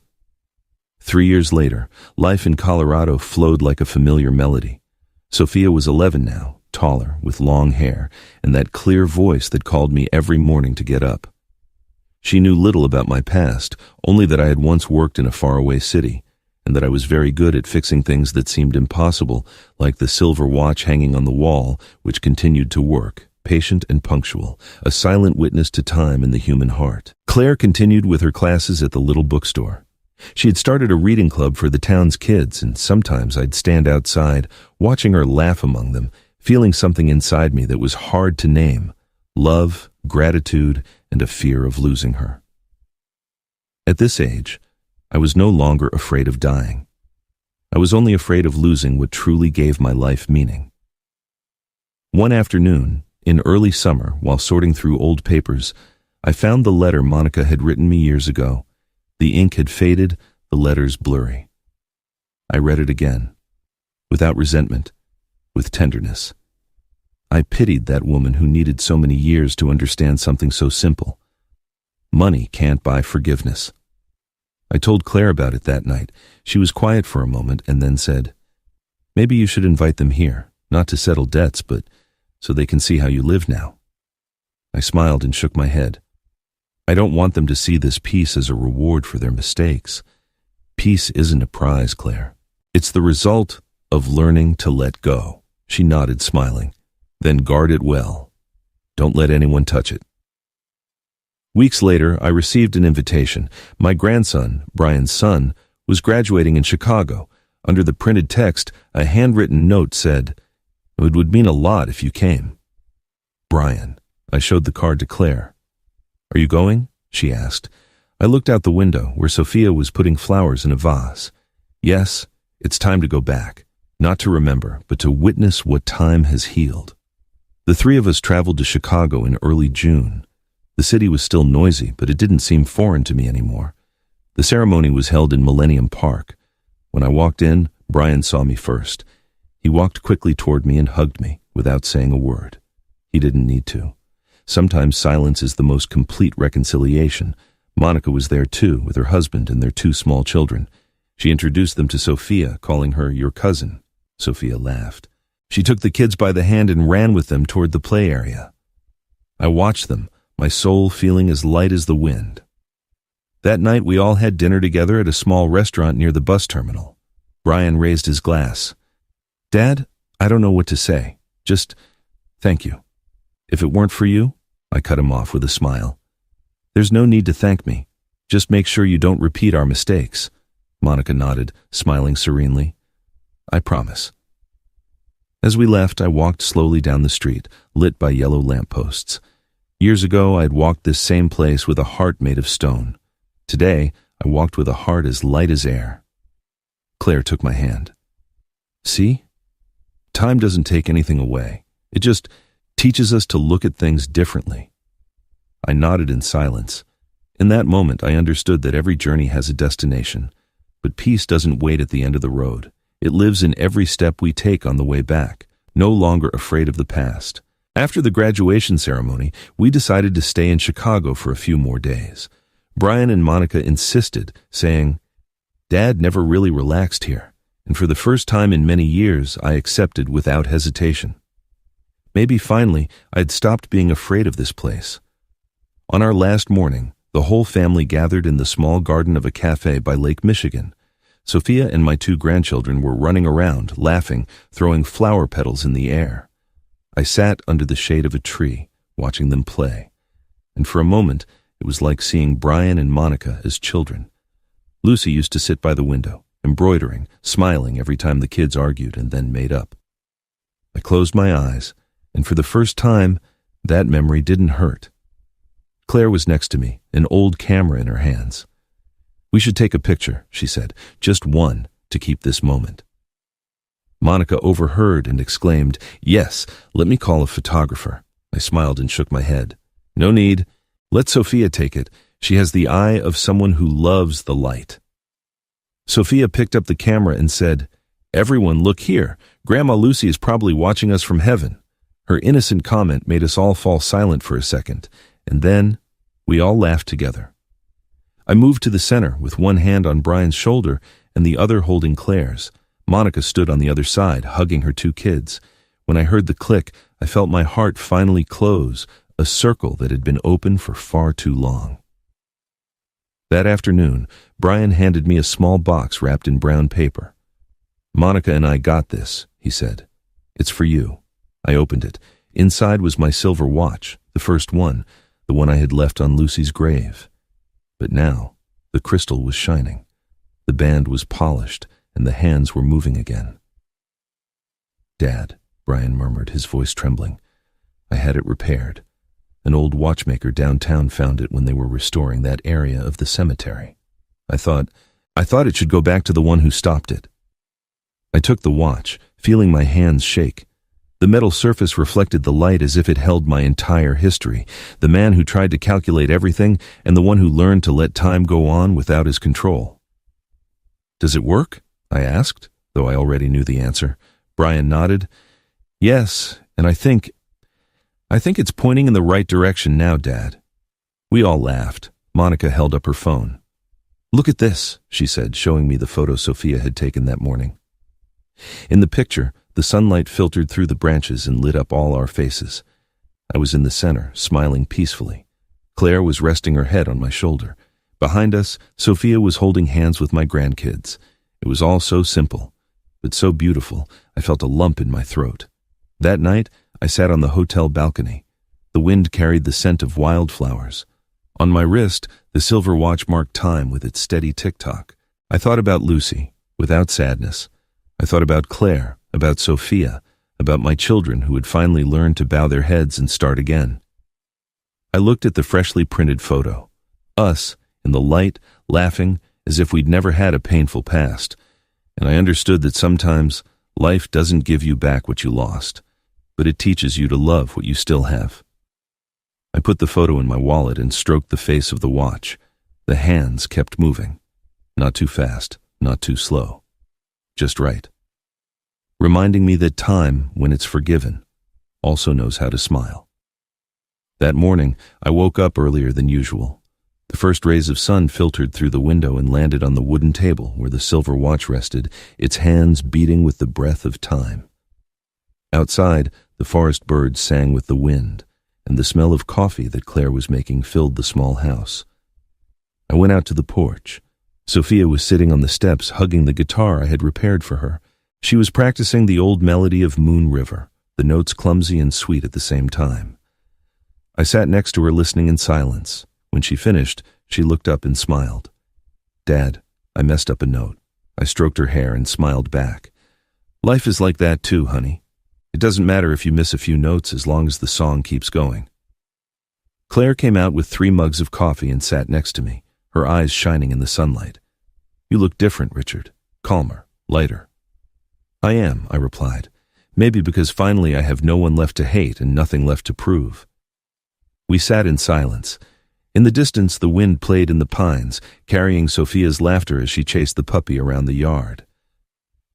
3 years later, life in Colorado flowed like a familiar melody. Sophia was 11 now, taller, with long hair, and that clear voice that called me every morning to get up. She knew little about my past, only that I had once worked in a faraway city, and that I was very good at fixing things that seemed impossible, like the silver watch hanging on the wall, which continued to work, patient and punctual, a silent witness to time in the human heart. Claire continued with her classes at the little bookstore. She had started a reading club for the town's kids, and sometimes I'd stand outside, watching her laugh among them, feeling something inside me that was hard to name: love, gratitude, and a fear of losing her. At this age, I was no longer afraid of dying. I was only afraid of losing what truly gave my life meaning. One afternoon, in early summer, while sorting through old papers, I found the letter Monica had written me years ago. The ink had faded, the letters blurry. I read it again, without resentment, with tenderness. I pitied that woman who needed so many years to understand something so simple. Money can't buy forgiveness. I told Claire about it that night. She was quiet for a moment and then said, "Maybe you should invite them here, not to settle debts, but so they can see how you live now." I smiled and shook my head. I don't want them to see this peace as a reward for their mistakes. Peace isn't a prize, Claire. It's the result of learning to let go. She nodded, smiling. Then guard it well. Don't let anyone touch it. Weeks later, I received an invitation. My grandson, Brian's son, was graduating in Chicago. Under the printed text, a handwritten note said, "It would mean a lot if you came." Brian. I showed the card to Claire. "Are you going?" she asked. I looked out the window, where Sophia was putting flowers in a vase. Yes, it's time to go back. Not to remember, but to witness what time has healed. The 3 of us traveled to Chicago in early June. The city was still noisy, but it didn't seem foreign to me anymore. The ceremony was held in Millennium Park. When I walked in, Brian saw me first. He walked quickly toward me and hugged me, without saying a word. He didn't need to. Sometimes silence is the most complete reconciliation. Monica was there too, with her husband and their 2 small children. She introduced them to Sophia, calling her your cousin. Sophia laughed. She took the kids by the hand and ran with them toward the play area. I watched them, my soul feeling as light as the wind. That night we all had dinner together at a small restaurant near the bus terminal. Brian raised his glass. "Dad, I don't know what to say. Just thank you. If it weren't for you," I cut him off with a smile. "There's no need to thank me. Just make sure you don't repeat our mistakes." Monica nodded, smiling serenely. "I promise." As we left, I walked slowly down the street, lit by yellow lampposts. Years ago, I had walked this same place with a heart made of stone. Today, I walked with a heart as light as air. Claire took my hand. "See? Time doesn't take anything away. It just teaches us to look at things differently." I nodded in silence. In that moment, I understood that every journey has a destination, but peace doesn't wait at the end of the road. It lives in every step we take on the way back, no longer afraid of the past. After the graduation ceremony, we decided to stay in Chicago for a few more days. Brian and Monica insisted, saying, Dad never really relaxed here, and for the first time in many years, I accepted without hesitation. Maybe finally, I'd stopped being afraid of this place. On our last morning, the whole family gathered in the small garden of a cafe by Lake Michigan. Sophia and my 2 grandchildren were running around, laughing, throwing flower petals in the air. I sat under the shade of a tree, watching them play, and for a moment, it was like seeing Brian and Monica as children. Lucy used to sit by the window, embroidering, smiling every time the kids argued and then made up. I closed my eyes, and for the first time, that memory didn't hurt. Claire was next to me, an old camera in her hands. "We should take a picture," she said, "just one, to keep this moment." Monica overheard and exclaimed, "Yes, let me call a photographer." I smiled and shook my head. "No need. Let Sophia take it. She has the eye of someone who loves the light." Sophia picked up the camera and said, "Everyone, look here. Grandma Lucy is probably watching us from heaven." Her innocent comment made us all fall silent for a second, and then we all laughed together. I moved to the center with one hand on Brian's shoulder and the other holding Claire's. Monica stood on the other side, hugging her 2 kids. When I heard the click, I felt my heart finally close, a circle that had been open for far too long. That afternoon, Brian handed me a small box wrapped in brown paper. "Monica and I got this," he said. "It's for you." I opened it. Inside was my silver watch, the first one, the one I had left on Lucy's grave. But now, the crystal was shining. The band was polished, and the hands were moving again. "Dad," Brian murmured, his voice trembling. "I had it repaired. An old watchmaker downtown found it when they were restoring that area of the cemetery. I thought it should go back to the one who stopped it." I took the watch, feeling my hands shake. The metal surface reflected the light as if it held my entire history, the man who tried to calculate everything and the one who learned to let time go on without his control. "Does it work?" I asked, though I already knew the answer. Brian nodded. "Yes, and I think it's pointing in the right direction now, Dad." We all laughed. Monica held up her phone. "Look at this," she said, showing me the photo Sophia had taken that morning. In the picture, the sunlight filtered through the branches and lit up all our faces. I was in the center, smiling peacefully. Claire was resting her head on my shoulder. Behind us, Sophia was holding hands with my grandkids. It was all so simple, but so beautiful, I felt a lump in my throat. That night, I sat on the hotel balcony. The wind carried the scent of wildflowers. On my wrist, the silver watch marked time with its steady tick-tock. I thought about Lucy, without sadness. I thought about Claire, about Sophia, about my children who had finally learned to bow their heads and start again. I looked at the freshly printed photo. Us, in the light, laughing, as if we'd never had a painful past. And I understood that sometimes life doesn't give you back what you lost, but it teaches you to love what you still have. I put the photo in my wallet and stroked the face of the watch. The hands kept moving. Not too fast, not too slow. Just right. Reminding me that time, when it's forgiven, also knows how to smile. That morning, I woke up earlier than usual. The first rays of sun filtered through the window and landed on the wooden table where the silver watch rested, its hands beating with the breath of time. Outside, the forest birds sang with the wind, and the smell of coffee that Claire was making filled the small house. I went out to the porch. Sophia was sitting on the steps hugging the guitar I had repaired for her. She was practicing the old melody of Moon River, the notes clumsy and sweet at the same time. I sat next to her listening in silence. When she finished, she looked up and smiled. "Dad, I messed up a note." I stroked her hair and smiled back. "Life is like that too, honey. It doesn't matter if you miss a few notes as long as the song keeps going." Claire came out with 3 mugs of coffee and sat next to me, her eyes shining in the sunlight. "You look different, Richard. Calmer, lighter." "I am," I replied. "Maybe because finally I have no one left to hate and nothing left to prove." We sat in silence. In the distance, the wind played in the pines, carrying Sophia's laughter as she chased the puppy around the yard.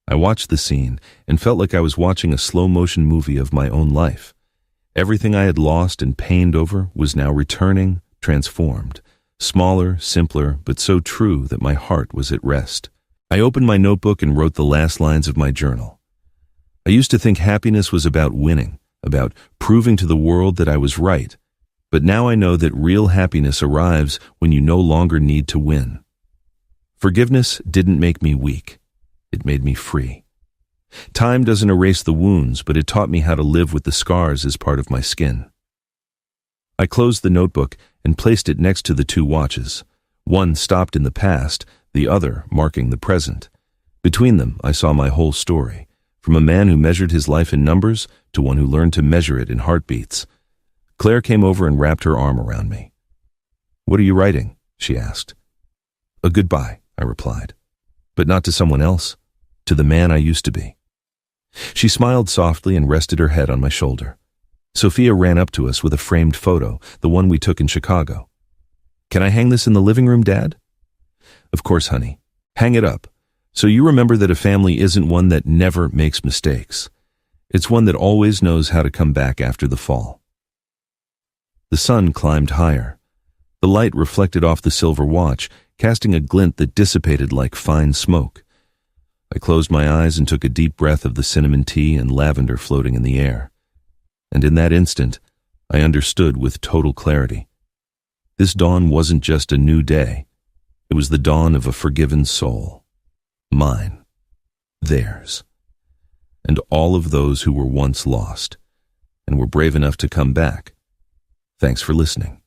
I watched the scene and felt like I was watching a slow-motion movie of my own life. Everything I had lost and pained over was now returning, transformed. Smaller, simpler, but so true that my heart was at rest. I opened my notebook and wrote the last lines of my journal. I used to think happiness was about winning, about proving to the world that I was right. But now I know that real happiness arrives when you no longer need to win. Forgiveness didn't make me weak. It made me free. Time doesn't erase the wounds, but it taught me how to live with the scars as part of my skin. I closed the notebook and placed it next to the two watches. One stopped in the past, the other marking the present. Between them, I saw my whole story, from a man who measured his life in numbers to one who learned to measure it in heartbeats. Claire came over and wrapped her arm around me. "What are you writing?" she asked. "A goodbye," I replied. "But not to someone else, to the man I used to be." She smiled softly and rested her head on my shoulder. Sophia ran up to us with a framed photo, the one we took in Chicago. "Can I hang this in the living room, Dad?" "Of course, honey. Hang it up, so you remember that a family isn't one that never makes mistakes. It's one that always knows how to come back after the fall." The sun climbed higher. The light reflected off the silver watch, casting a glint that dissipated like fine smoke. I closed my eyes and took a deep breath of the cinnamon tea and lavender floating in the air. And in that instant, I understood with total clarity. This dawn wasn't just a new day. It was the dawn of a forgiven soul. Mine. Theirs. And all of those who were once lost and were brave enough to come back. Thanks for listening.